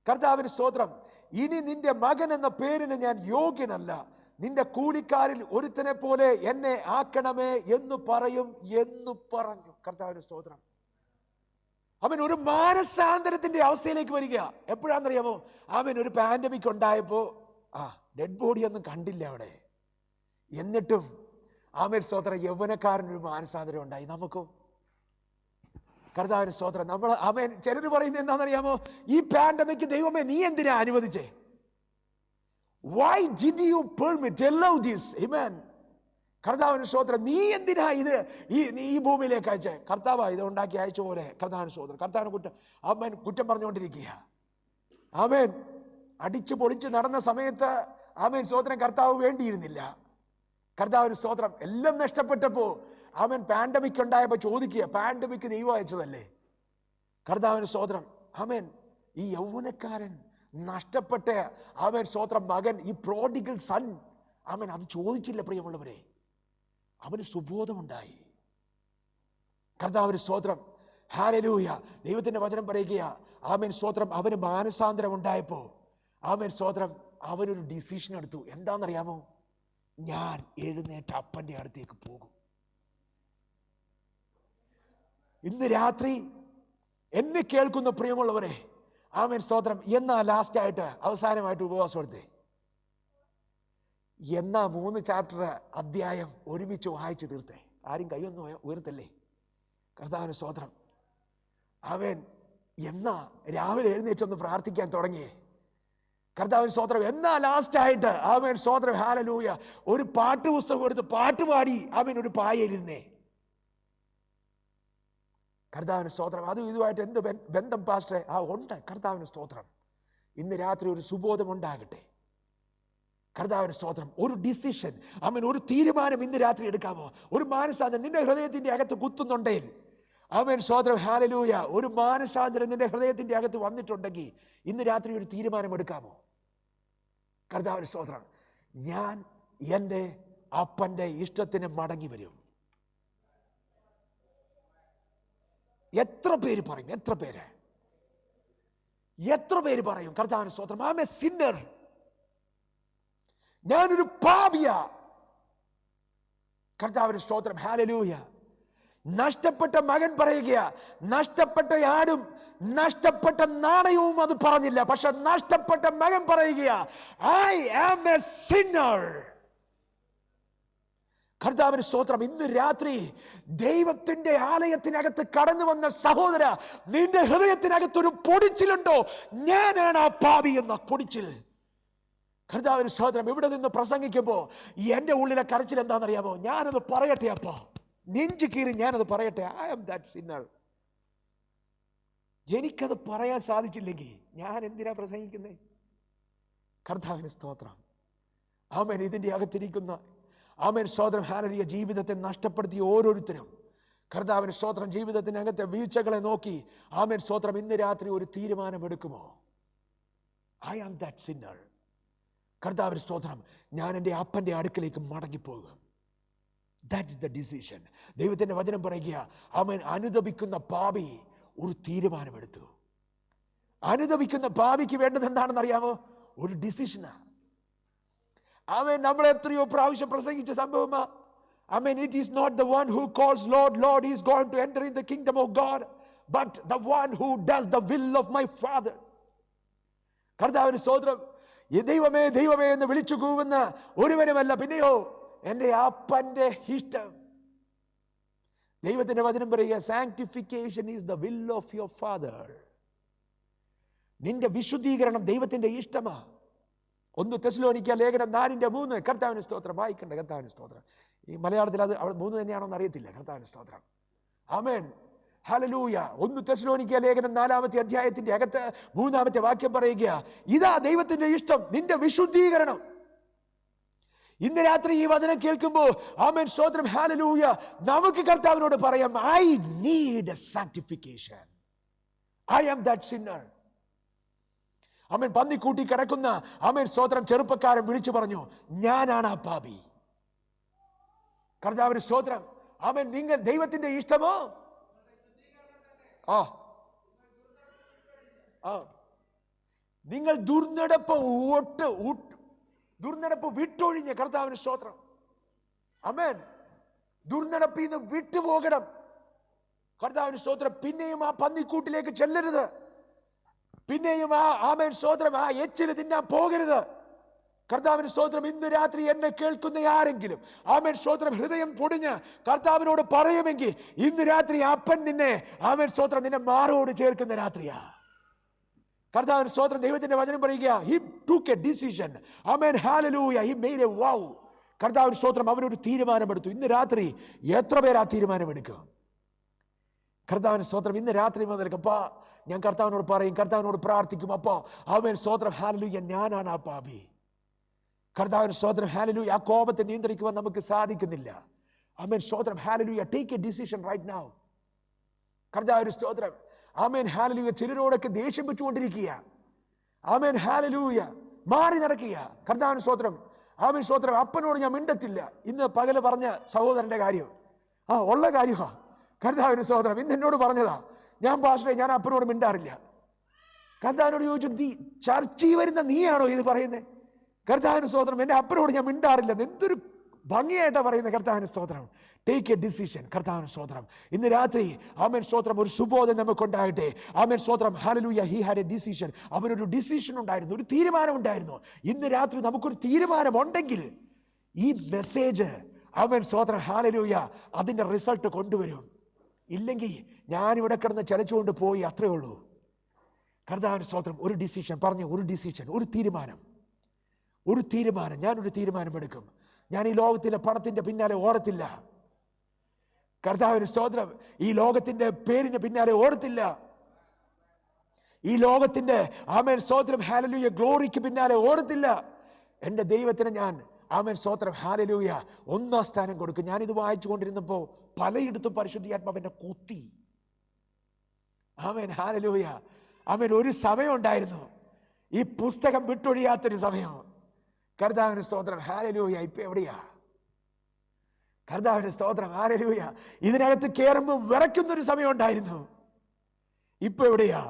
B: കർത്താവിന് സ്തോത്രം. ഇനി നിന്റെ മകൻ എന്ന പേരിന് ഞാൻ യോഗ്യനല്ല. നിന്റെ കൂലിക്കാരിൽ ഒരുത്തനെ പോലെ എന്നെ ആക്കണമേ എന്ന് പറയും എന്ന് പറഞ്ഞു. കർത്താവിന് സ്തോത്രം. അവൻ ഒരു മാനസാന്തരത്തിന്റെ അവസ്ഥയിലേക്ക് വരിക. എപ്പോഴാണെന്നറിയാമോ? അവൻ ഒരു പാൻഡമിക് ഉണ്ടായപ്പോ ഡെഡ് ബോഡി ഒന്നും കണ്ടില്ല അവിടെ. എന്നിട്ടും ആമേൻ സ്തോത്രം യൗവനക്കാരനൊരു മാനസാന്തരം ഉണ്ടായി. നമുക്കോ? കർത്താവിന് സ്തോത്രം. നമ്മൾ ആമേൻ ചിലർ പറയുന്നത് എന്താണെന്നറിയാമോ? ഈ പാൻഡമിക് ദൈവമേ നീ എന്തിനാ അനുവദിച്ചേ? Why did you permit, allow this? Amen. കർത്താവിന് സ്തോത്രം. നീ എന്തിനാ ഈ ഭൂമിയിലേക്ക് അയച്ചേ? കർത്താവ് ഇത് ഉണ്ടാക്കി അയച്ച പോലെ കർത്താവിന് സ്തോത്രം. കർത്താവിന് കുറ്റം പറഞ്ഞുകൊണ്ടിരിക്കുക. ആമേൻ. അടിച്ചു പൊളിച്ച് നടന്ന സമയത്ത് ആമേൻ സ്തോത്രം കർത്താവ് വേണ്ടിയിരുന്നില്ല. കർത്താവിന് സ്തോത്രം. എല്ലാം നഷ്ടപ്പെട്ടപ്പോ ആമേൻ പാൻഡമിക് ഉണ്ടായപ്പോ ചോദിക്കുക, പാൻഡമിക് ദൈവം അയച്ചതല്ലേ? കർത്താവിന് സ്തോത്രം. ആമേൻ. ഈ യൗവനക്കാരൻ നഷ്ടപ്പെട്ട ആമേൻ സ്തോത്രം മകൻ, ഈ പ്രോഡിഗൽ സൺ, ആമേൻ അത് ചോദിച്ചില്ല പ്രിയമുള്ളവരെ. അവന് സുബോധമുണ്ടായി. കർത്താവിന് സ്തോത്രം. ഹല്ലേലൂയ. ദൈവത്തിന്റെ വചനം പറയുക, ആമേൻ സ്തോത്രം അവന് മാനസാന്തരം ഉണ്ടായപ്പോ ആമേൻ സ്തോത്രം അവനൊരു ഡിസിഷൻ എടുത്തു. എന്താണെന്നറിയാമോ? ഞാൻ എഴുന്നേറ്റ് അപ്പന്റെ അടുത്തേക്ക് പോകും. ഇന്ന് രാത്രി എന്നെ കേൾക്കുന്ന പ്രിയമുള്ളവരെ, ആമേൻ സ്തോത്രം, എന്നാ ലാസ്റ്റായിട്ട് അവസാനമായിട്ട് ഉപവാസം എടുത്തേ? എന്നാ 3 ചാപ്റ്റർ അധ്യായം ഒരുമിച്ച് വായിച്ചു തീർത്തേ? ആരും കൈയൊന്നും ഉയർത്തല്ലേ? കർത്താവിന് സ്തോത്രം. അവൻ എന്നാ രാവിലെ എഴുന്നേറ്റൊന്ന് പ്രാർത്ഥിക്കാൻ തുടങ്ങിയേ? കർത്താവിന് സ്തോത്രം. എന്നാ ലാസ്റ്റായിട്ട് അവൻ സ്തോത്രം ഹല്ലേലൂയ ഒരു പാട്ട് പുസ്തകം എടുത്ത് പാട്ടുപാടി അവൻ ഒരു പായയിരുന്നേ? കർത്താവിന് സ്തോത്രം. അതും ഇതുമായിട്ട് എന്ത് ബന്ധം പാസ്റ്ററെ? ഉണ്ട്. കർത്താവിന് സ്തോത്രം. ഇന്ന് രാത്രി ഒരു സുബോധം ഉണ്ടാകട്ടെ. കർത്താവിന് സ്തോത്രം. ഒരു ഡിസിഷൻ, അവൻ ഒരു തീരുമാനം ഇന്ന് രാത്രി എടുക്കാമോ? ഒരു മാനസാന്തരം നിന്റെ ഹൃദയത്തിന്റെ അകത്ത് കുത്തുന്നുണ്ടെങ്കിൽ അവൻ സ്തോത്രം ഹല്ലേലൂയ ഒരു മാനസാന്തരം നിന്റെ ഹൃദയത്തിന്റെ അകത്ത് വന്നിട്ടുണ്ടെങ്കിൽ ഇന്ന് രാത്രി ഒരു തീരുമാനം എടുക്കാമോ? കർത്താവിന് സ്തോത്രം. ഞാൻ എൻ്റെ അപ്പന്റെ ഇഷ്ടത്തിന് മടങ്ങി വരും. എത്ര പേര് പറയും? എത്ര പേര് പറയും? കർത്താവിന് സ്തോത്രം. I am a sinner. ഞാനൊരു പാപിയ. കർത്താവിന് സ്തോത്രം. ഹല്ലേലൂയ. നഷ്ടപ്പെട്ട മകൻ പറയുക, നഷ്ടപ്പെട്ട ആടും നഷ്ടപ്പെട്ട നാണയവും അത് പറഞ്ഞില്ല. പക്ഷെ നഷ്ടപ്പെട്ട മകൻ പറയുക, ഐ ആം എ സിന്നർ. കർത്താവിന് സ്തോത്രം. ഇന്ന് രാത്രി ദൈവത്തിന്റെ ആലയത്തിനകത്ത് കടന്നു വന്ന സഹോദര, നിന്റെ ഹൃദയത്തിനകത്തൊരു പൊടിച്ചിലുണ്ടോ? ഞാനാണ് ആ പാപി എന്ന പൊടിച്ചിൽ. കർത്താവിന് സ്തോത്രം. ഇവിടെ നിന്ന് പ്രസംഗിക്കുമ്പോ എന്റെ ഉള്ളിലെ കരച്ചിൽ എന്താണെന്നറിയാമോ? ഞാനത് പറയട്ടെ അപ്പ, നെഞ്ചു കീറി ഞാനത് പറയട്ടെ. I am that sinner. എനിക്കത് പറയാൻ സാധിച്ചില്ലെങ്കിൽ ഞാൻ എന്തിനാ പ്രസംഗിക്കുന്നേ? കർത്താവിന് സ്തോത്രം. ആമേൻ. ഇതിന്റെ അകത്തിരിക്കുന്ന ആമേൻ സ്തോത്രം ഹല്ലേലൂയ ജീവിതത്തെ നഷ്ടപ്പെടുത്തിയ ഓരോരുത്തരും കർത്താവിന് സ്തോത്രം ജീവിതത്തിനകത്തെ വീഴ്ചകളെ നോക്കി ആമേൻ സ്തോത്രം ഇന്ന് രാത്രി ഒരു തീരുമാനമെടുക്കുമോ? I am that sinner. കർത്താവിന് സ്തോത്രം. ഞാൻ എൻ്റെ അപ്പൻ്റെ അടുക്കലേക്ക് മടങ്ങിപ്പോകുക. That's the decision. ദൈവത്തിന്റെ വചനം പറയുക, അവൻ അനുദപിക്കുന്ന പാപി ഒരു തീരുമാനമെടുത്തു. അനുദപിക്കുന്ന പാപിക്ക് വേണ്ടത് എന്താണെന്ന് അറിയാമോ? ഒരു ഡിസിഷനാ. അവൻ നമ്മൾ എത്രയോ പ്രാവശ്യം പ്രസംഗിച്ച സംഭവമാ. Amen. It is not the one who calls Lord, Lord is going to enter in the kingdom of God, but the one who does the will of my Father. കർത്താവിന് സ്തോത്രം. ദൈവമേ ദൈവമേ എന്ന് വിളിച്ചു കൂവുന്ന ഒരുവനുമല്ല, പിന്നെയോ എൻ്റെ അപ്പന്റെ ഇഷ്ടം. ദൈവത്തിന്റെ വചനം പറയുക, sanctification is the will of your father. നിന്റെ വിശുദ്ധീകരണം ദൈവത്തിന്റെ ഇഷ്ടമാ. 1 തെസ്സലോനിക്ക ലേഖനം 4:3. കർത്താവിന് സ്തോത്രം. വായിക്കണ്ട. കർത്താവിന് സ്തോത്രം. ഈ മലയാളത്തിൽ അത് അവിടെ 3 തന്നെയാണോ എന്ന് അറിയത്തില്ല. കർത്താവിന് സ്തോത്രം. ആമേൻ, ഹല്ലേലൂയ. 1 തെസ്സലോനിക്ക ലേഖനം 4-ാമത്തെ അധ്യായത്തിന്റെ അകത്ത് 3-ാമത്തെ വാക്യം പറയുക, ഇതാ ദൈവത്തിന്റെ ഇഷ്ടം, നിന്റെ വിശുദ്ധീകരണം. ഇന്ന് രാത്രി ഈ വചനം കേൾക്കുമ്പോൾ ആമേൻ സ്തോത്രം, ഹല്ലേലൂയ, നമുക്ക് കർത്താവിനോട് പറയാം, I need a sanctification. I am that sinner. ആമേൻ. പന്നിക്കൂട്ടി കിടക്കുന്ന ആമേൻ സ്തോത്രം ചെറുപ്പക്കാരൻ വിളിച്ചു പറഞ്ഞു, ഞാനാണ് ആ പാപി. കർത്താവിന് സ്തോത്രം. ആമേൻ. നിങ്ങൾ ദൈവത്തിന്റെ ഇഷ്ടമോ? നിങ്ങൾ ദുർനടപ്പ് വിട്ടൊഴിഞ്ഞ കർത്താവിന് സ്തോത്രം. ആമേൻ. ദുർനടപ്പിൽ നിന്ന് വിട്ടുപോകണം. കർത്താവിന് സ്തോത്രം. പിന്നെയും ആ പന്നിക്കൂട്ടിലേക്ക് ചെല്ലരുത്. പിന്നെയും ആമേൻ സ്തോത്രം ആ എച്ചില് തിന്നാൻ പോകരുത്. കർത്താവിന് സ്തോത്രം. ഇന്ന് രാത്രി എന്നെ കേൾക്കുന്ന ആരെങ്കിലും ആമേൻ സ്തോത്രം ഹൃദയം പൊടിഞ്ഞ് കർത്താവിനോട് പറയുമെങ്കിൽ ഇന്ന് രാത്രി അപ്പൻ നിന്നെ ആമേൻ സ്തോത്രം നിന്നെ മാറോട് ചേർക്കുന്ന രാത്രിയാ. കർത്താവിന് സ്തോത്രം. ദൈവത്തിന്റെ വചനം പറയുക, he took a decision. Amen, hallelujah. he made a vow. കർത്താവിന് സ്തോത്രം. അവനൊരു തീരുമാനമെടുത്തു. ഇന്ന് രാത്രി എത്ര പേർ ആ തീരുമാനമെടുക്കും? കർത്താവിന് സ്തോത്രം. ഇന്ന് രാത്രി മുതൽ അപ്പാ ഞാൻ കർത്താവിനോട് പറയും, കർത്താവിനോട് പ്രാർത്ഥിക്കും, അപ്പാ ആമേൻ സ്തോത്രം, ഹല്ലേലൂയ, ഞാനാണ് ആ പാപി. കർത്താവിന് സ്തോത്രം, ഹല്ലേലൂയ. ആ കോപത്തെ നിയന്ത്രിക്കുവാൻ നമുക്ക് സാധിക്കുന്നില്ല. ആമേൻ സ്തോത്രം, ഹല്ലേലൂയ. Take a decision right now. കർത്താവിന് സ്തോത്രം. ആമേൻ, ഹല്ലേലൂയ. ചിലരോടൊക്കെ ദേഷ്യം വെച്ചുകൊണ്ടിരിക്കുക. ആമേൻ, ഹല്ലേലൂയ. മാറി നടക്കുക. കർത്താവിന് സ്തോത്രം. ആമേൻ സ്തോത്രം. അപ്പനോട് ഞാൻ മിണ്ടത്തില്ല. ഇന്ന് പകല് പറഞ്ഞ സഹോദരന്റെ കാര്യം ഉള്ള കാര്യമാ. കർത്താവിന് സ്തോത്രം. ഇന്ന് എന്നോട് പറഞ്ഞതാ, ഞാൻ പാസ്റ്ററെ ഞാൻ അപ്പനോട് മിണ്ടാറില്ല. കർത്താവിനോട് ചോദിച്ചു, നീ ചർച്ചയിൽ വരുന്ന നീയാണോ ഇത് പറയുന്നത്? കർത്താവിന് സ്തോത്രം. എൻ്റെ അപ്പനോട് ഞാൻ മിണ്ടാറില്ല. എന്തൊരു ഭംഗിയായിട്ടാ പറയുന്നത്. കർത്താവിന് സ്തോത്രം. Take a decision. കർത്താവിന് സ്തോത്രം. ഇന്ന് രാത്രി ആമേൻ സ്തോത്രം ഒരു സുബോധം നമുക്കുണ്ടാകട്ടെ. ആമേൻ സ്തോത്രം, hallelujah. He had A decision. അവനൊരു ഡിസിഷൻ ഉണ്ടായിരുന്നു, ഒരു തീരുമാനം ഉണ്ടായിരുന്നു. ഇന്ന് രാത്രി നമുക്കൊരു തീരുമാനം ഉണ്ടെങ്കിൽ ഈ മെസ്സേജ് ആമേൻ സ്തോത്രം, ഹല്ലേലൂയ, അതിൻ്റെ റിസൾട്ട് കൊണ്ടുവരും. ഇല്ലെങ്കിൽ ഞാനിവിടെ കിടന്ന് ചലച്ചുകൊണ്ട് പോയി, അത്രേ ഉള്ളൂ. കർത്താവിന് സ്തോത്രം. ഒരു ഡിസിഷൻ പറഞ്ഞു, ഒരു ഡിസിഷൻ, ഒരു തീരുമാനം. ഞാനൊരു തീരുമാനമെടുക്കും. ഞാൻ ഈ ലോകത്തിലെ പണത്തിന്റെ പിന്നാലെ ഓടത്തില്ല. കർത്താവിന് സ്തോത്രം. ഈ ലോകത്തിന്റെ പേരിന് പിന്നാലെ ഓടത്തില്ല. ഈ ലോകത്തിന്റെ ആമേൻ സ്തോത്രം, ഹല്ലേലൂയ, ഗ്ലോറിക്ക് പിന്നാലെ ഓടത്തില്ല. എൻ്റെ ദൈവത്തിന് ഞാൻ ആമേൻ സ്തോത്രം, ഹല്ലേലൂയ, 1ാം സ്ഥാനം കൊടുക്കും. ഞാനിത് വായിച്ചു കൊണ്ടിരുന്നപ്പോൾ പലയിടത്തും പരിശുദ്ധാത്മാവിനെ കുത്തി. ആമേൻ, ഹല്ലേലൂയ. ആമേൻ. ഒരു സമയം ഉണ്ടായിരുന്നു, ഈ പുസ്തകം വിട്ടൊഴിയാത്തൊരു സമയം. കർത്താവിന് സ്തോത്രം, ഹല്ലേലൂയ. ഇപ്പൊ എവിടെയാ? കർത്താവിന് സ്തോത്രം, ഹല്ലേലൂയ. ഇതിനകത്ത് കയറുമ്പോൾ വിറയ്ക്കുന്നൊരു സമയം ഉണ്ടായിരുന്നു. ഇപ്പൊ എവിടെയാ?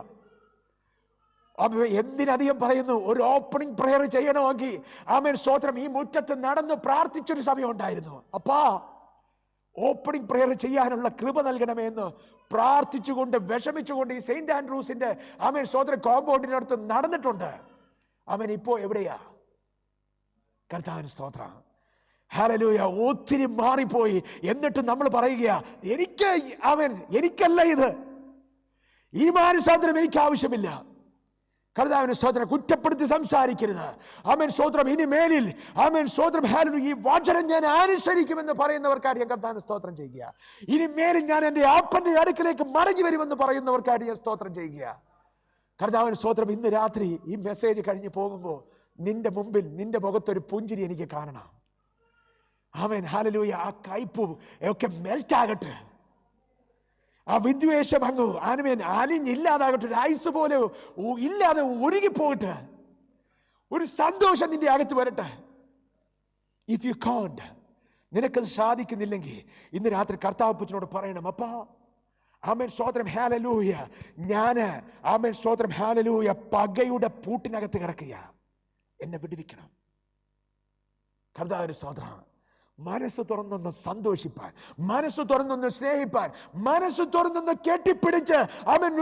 B: എന്തിനധികം പറയുന്നു, ഒരു ഓപ്പണിംഗ് പ്രയർ ചെയ്യണമെങ്കിൽ ആമേൻ സ്തോത്രം ഈ മുറ്റത്ത് നടന്ന് പ്രാർത്ഥിച്ചൊരു സമയം ഉണ്ടായിരുന്നു. അപ്പാ ഓപ്പണിംഗ് പ്രയർ ചെയ്യാനുള്ള കൃപ നൽകണമേ എന്ന് പ്രാർത്ഥിച്ചുകൊണ്ട് വിഷമിച്ചുകൊണ്ട് ഈ സെയിന്റ് ആൻഡ്രൂസിന്റെ ആമേൻ സ്തോത്രം കോമ്പൗണ്ടിനടുത്ത് നടന്നിട്ടുണ്ട്. ആമേൻ. ഇപ്പോ എവിടെയാ? കർത്താവിന് സ്തോത്രം, ഹല്ലേലൂയ. ഒത്തിരി മാറിപ്പോയി. എന്നിട്ട് നമ്മൾ പറയുക, എനിക്കല്ല ഇത്, ഈ മാനസാന്തരം എനിക്ക് ആവശ്യമില്ല. കർത്താവിന് സ്തോത്രം. കുറ്റപ്പെടുത്തി സംസാരിക്കരുത്. ആമേൻ സ്തോത്രം. ഇനി മേലിൽ ആമേൻ സ്തോത്രം, ഹല്ലേലൂയ, ഈ വചനം ഞാൻ അനുസരിക്കുമെന്ന് പറയുന്നവർക്കായിട്ട് ഞാൻ കർത്താവിന് സ്തോത്രം ചെയ്യുക. ഇനി മേലിൽ ഞാൻ എൻ്റെ അപ്പന്റെ അടുക്കലേക്ക് മടങ്ങി വരുമെന്ന് പറയുന്നവർക്കായിട്ട് ഞാൻ സ്തോത്രം ചെയ്യുക. കർത്താവിന് സ്തോത്രം. ഇന്ന് രാത്രി ഈ മെസ്സേജ് കഴിഞ്ഞ് പോകുമ്പോൾ നിന്റെ മുമ്പിൽ, നിന്റെ മുഖത്തൊരു പുഞ്ചിരി എനിക്ക് കാണണം. ആമേൻ, ഹല്ലേലൂയ. ആ കയ്പ് ഒക്കെ മെൽറ്റാകട്ടെ. ആ വിദ്വേഷം അങ്ങ് ആമേൻ അലിഞ്ഞില്ലാതാകട്ടെ. ഒരു ഐസ് പോലെ ഇല്ലാതെ ഒരുങ്ങിപ്പോകട്ടെ. ഒരു സന്തോഷം നിന്റെ അകത്ത് വരട്ടെ. ഇഫ് യു കാണ്ട്, നിനക്കത് സാധിക്കുന്നില്ലെങ്കിൽ ഇന്ന് രാത്രി കർത്താവപ്പച്ചനോട് പറയണം, അപ്പാ ആമേൻ സ്തോത്രം, ഹല്ലേലൂയ, ഞാന് ആമേൻ സ്തോത്രം, ഹല്ലേലൂയ, പകയുടെ പൂട്ടിനകത്ത് കിടക്കുക, എന്നെ വിടുവിക്കണം. കർത്താവിന് സ്തോത്രം. മനസ്സ് തുറന്നൊന്ന് സന്തോഷിപ്പാൻ, മനസ്സ് തുറന്നൊന്ന് സ്നേഹിപ്പാൻ, മനസ്സ് തുറന്നൊന്ന് കെട്ടിപ്പിടിച്ച് ആമേൻ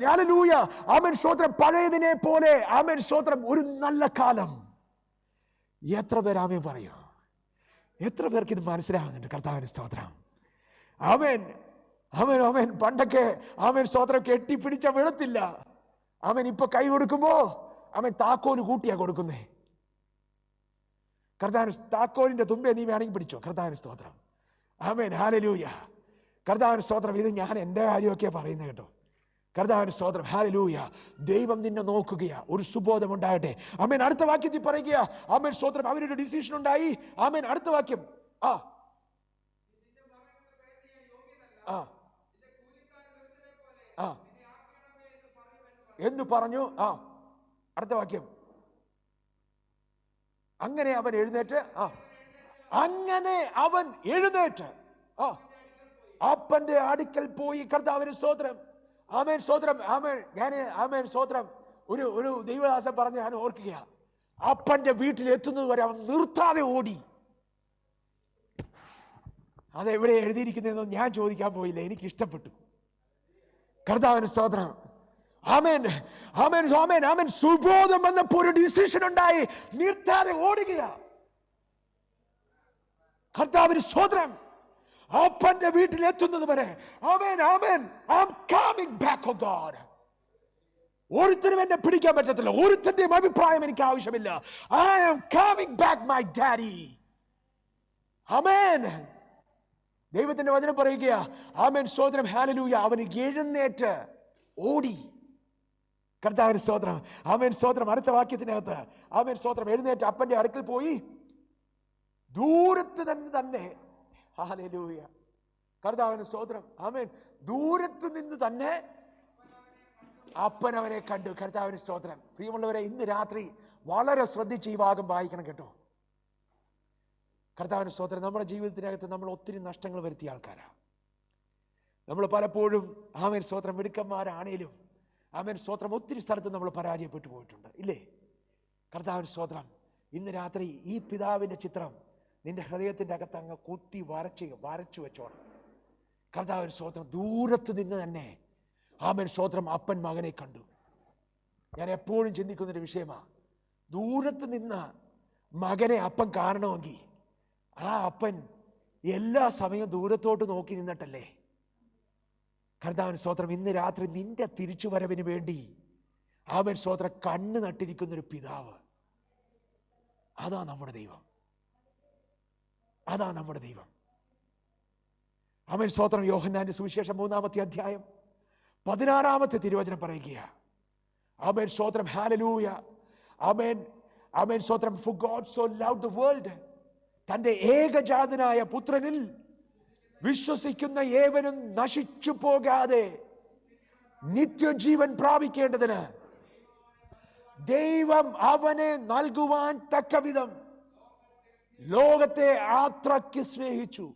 B: ഹല്ലേലൂയ ആമേൻ സ്തോത്രം, പഴയതിനെ പോലെ ആമേൻ സ്തോത്രം, ഒരു നല്ല കാലം. എത്ര പേർ ആമേൻ പറയൂ? എത്ര പേർക്ക് ഇത് മനസ്സിലാകുന്നുണ്ട്? കർത്താവിന് സ്തോത്രം. ആമേൻ ആമേൻ ആമേൻ. പണ്ടൊക്കെ ആമേൻ സ്തോത്രം കെട്ടിപ്പിടിച്ച വീഴത്തില്ല. ആമേൻ ഇപ്പൊ കൈ കൊടുക്കുമ്പോ ആമേൻ താക്കോല് കൂട്ടിയാ കൊടുക്കുന്നേ. കർത്താവിന് താക്കോലിന്റെ തുമ്പെ നീ വേണമെങ്കിൽ പിടിച്ചോ. കർത്താവിന് സ്തോത്രം. Amen hallelujah. കർത്താവിന് സ്തോത്രം. ഇത് ഞാൻ എൻ്റെ കാര്യമൊക്കെ പറയുന്നത് കേട്ടോ. കർത്താവിന് സ്തോത്രം. ഹല്ലേലൂയ. ദൈവം നിന്നെ നോക്കുകയാ. ഒരു സുബോധം ഉണ്ടാകട്ടെ. ആമേൻ. അടുത്ത വാക്യത്തിൽ പറയുക ആമേൻ സ്തോത്രം, അവരൊരു ഡിസിഷൻ ഉണ്ടായി. ആമേൻ. അടുത്ത വാക്യം എന്ന് പറഞ്ഞു. അടുത്ത വാക്യം, അങ്ങനെ അവൻ എഴുന്നേറ്റ് അപ്പന്റെ അടുക്കൽ പോയി. കർത്താവിന് സ്തോത്രം. ആമേൻ സ്തോത്രം. ആമേൻ. ആമേൻ സ്തോത്രം. ഒരു ദൈവദാസൻ പറഞ്ഞ് ഞാൻ ഓർക്കുക, അപ്പന്റെ വീട്ടിൽ എത്തുന്നത് വരെ അവൻ നിർത്താതെ ഓടി. അതെവിടെ എഴുതിയിരിക്കുന്നതെന്ന് ഞാൻ ചോദിക്കാൻ പോയില്ല, എനിക്ക് ഇഷ്ടപ്പെട്ടു. കർത്താവിന് സ്തോത്രം. ആമേൻ ആമേൻ ആമേൻ ആമേൻ. സുബോധം വന്നപ്പോൾ ഒരു ഡിസിഷൻ ഉണ്ടായി, നിർത്താതെ ഓടുക. കർത്താവിന് സ്തോത്രം. അപ്പന്റെ വീട്ടിൽ എത്തുന്നത് വരെ ആമേൻ ആമേൻ. I am coming back, oh God. ഒരുത്തരും എന്നെ പിടിക്കാൻ പറ്റത്തില്ല. ഒരുത്തന്റെയും അഭിപ്രായം എനിക്ക് ആവശ്യമില്ല. I am coming back, my daddy. ആമേൻ. ദൈവത്തിന്റെ വചനം പറയുക ആമേൻ സ്തോത്രം. ഹല്ലേലൂയ. അവൻ എഴുന്നേറ്റ് ഓടി. കർത്താവിന് സ്തോത്രം. ആമേൻ സ്തോത്രം. അടുത്ത വാക്യത്തിനകത്ത് ആമേൻ സ്തോത്രം, എഴുന്നേറ്റ് അപ്പന്റെ അടുക്കൽ പോയി. ദൂരത്ത് തന്നെ ഹല്ലേലൂയ. കർത്താവിന് സ്തോത്രം. ആമേൻ. ദൂരത്ത് നിന്ന് തന്നെ അപ്പൻ അവനെ കണ്ടു. കർത്താവിന് സ്തോത്രം. പ്രിയമുള്ളവരെ, ഇന്ന് രാത്രി വളരെ ശ്രദ്ധിച്ച് ഈ ഭാഗം വായിക്കണം കേട്ടോ. കർത്താവിന് സ്തോത്രം. നമ്മുടെ ജീവിതത്തിനകത്ത് നമ്മൾ ഒത്തിരി നഷ്ടങ്ങൾ വരുത്തിയ ആൾക്കാരാണ്. നമ്മൾ പലപ്പോഴും ആമേൻ സ്തോത്രം മിടുക്കന്മാരാണേലും ആമേൻ സ്തോത്രം ഒത്തിരി സ്ഥലത്ത് നമ്മൾ പരാജയപ്പെട്ടു പോയിട്ടുണ്ട്, ഇല്ലേ? കർത്താവിന് സ്തോത്രം. ഇന്ന് രാത്രി ഈ പിതാവിൻ്റെ ചിത്രം നിന്റെ ഹൃദയത്തിൻ്റെ അകത്ത് അങ്ങ് കുത്തി വരച്ചു വെച്ചോണം. കർത്താവിന് സ്തോത്രം. ദൂരത്ത് നിന്ന് തന്നെ ആമേൻ സ്തോത്രം അപ്പൻ മകനെ കണ്ടു. ഞാൻ എപ്പോഴും ചിന്തിക്കുന്നൊരു വിഷയമാണ്, ദൂരത്ത് നിന്ന് മകനെ അപ്പൻ കാണണമെങ്കിൽ ആ അപ്പൻ എല്ലാ സമയവും ദൂരത്തോട്ട് നോക്കി നിന്നിട്ടല്ലേ? കർത്താവിന് സ്തോത്രം. ഇന്ന് രാത്രി നിന്റെ തിരിച്ചുവരവിന് വേണ്ടി ആമേൻ സ്തോത്രം കണ്ണ് നട്ടിരിക്കുന്നൊരു പിതാവ്. അതാ നമ്മുടെ ദൈവം. അതാ നമ്മുടെ ദൈവം. ആമേൻ സ്തോത്രം. യോഹന്നാന്റെ സുവിശേഷം 3-ാമത്തെ അധ്യായം 16-ാമത്തെ തിരുവചനം പറയുക ആമേൻ സ്തോത്രം. ഹല്ലേലൂയ. ആമേൻ ആമേൻ സ്തോത്രം. For God so loved the world, തന്റെ ഏകജാതനായ പുത്രനിൽ വിശ്വസിക്കുന്ന ഏവനും നശിച്ചു പോകാതെ നിത്യജീവൻ പ്രാപിക്കേണ്ടതിന് ദൈവം അവനെ നൽകുവാൻ തക്കവിധം ലോകത്തെ അത്രയ്ക്ക് സ്നേഹിച്ചു.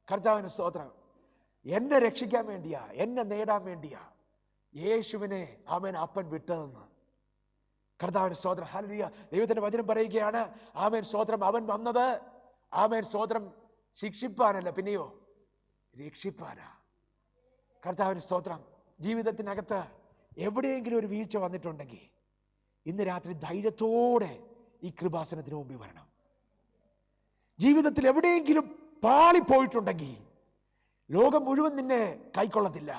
B: കർത്താവിന് സ്തോത്രം. എന്നെ രക്ഷിക്കാൻ വേണ്ടിയാ, എന്നെ നേടാൻ വേണ്ടിയാ യേശുവിനെ അവൻ അപ്പൻ വിട്ടതെന്ന്. കർത്താവിന് സ്തോത്രം. ഹല്ലേലൂയ. ദൈവത്തിന്റെ വചനം പറയുകയാണ് ആമേൻ സ്തോത്രം, അവൻ വന്നത് ആമേൻ സ്തോത്രം ശിക്ഷിപ്പാനല്ല, പിന്നെയോ രക്ഷിപ്പാനാ. കർത്താവിന് സ്തോത്രം. ജീവിതത്തിനകത്ത് എവിടെയെങ്കിലും ഒരു വീഴ്ച വന്നിട്ടുണ്ടെങ്കിൽ ഇന്ന് രാത്രി ധൈര്യത്തോടെ ഈ കൃപാസനത്തിന് മുമ്പിൽ വരണം. ജീവിതത്തിൽ എവിടെയെങ്കിലും പാളിപ്പോയിട്ടുണ്ടെങ്കിൽ ലോകം മുഴുവൻ നിന്നെ കൈക്കൊള്ളത്തില്ല.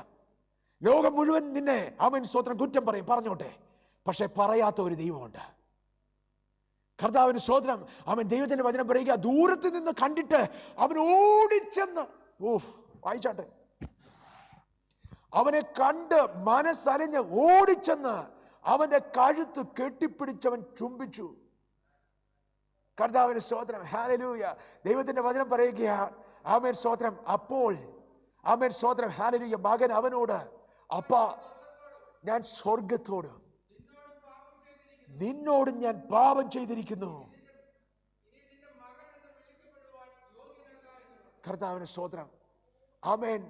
B: ലോകം മുഴുവൻ നിന്നെ ആമേൻ സ്തോത്രം കുറ്റം പറയും, പറഞ്ഞോട്ടെ. പക്ഷെ പറയാത്ത ഒരു ദൈവമുണ്ട്. കർത്താവിന് സ്തോത്രം. അവൻ ദൈവത്തിന്റെ വചനം പറയുക, ദൂരത്ത് നിന്ന് കണ്ടിട്ട് അവൻ ഓടിച്ചെന്ന് വായിച്ചാട്ടെ, അവനെ കണ്ട് മനസ്സലിഞ്ഞ് ഓടിച്ചെന്ന് അവന്റെ കഴുത്ത് കെട്ടിപ്പിടിച്ചവൻ ചുംബിച്ചു. കർത്താവിന് സ്തോത്രം. ഹല്ലേലൂയ. ദൈവത്തിന്റെ വചനം പറയുക ആമേൻ സ്തോത്രം. അപ്പോൾ ആമേൻ സ്തോത്രം ഹല്ലേലൂയ മകൻ അവനോട്, അപ്പാ ഞാൻ സ്വർഗത്തോട് നിന്നോടും ഞാൻ പാപം ചെയ്തിരിക്കുന്നു. കർത്താവിന് സ്തോത്രം. ആമേൻ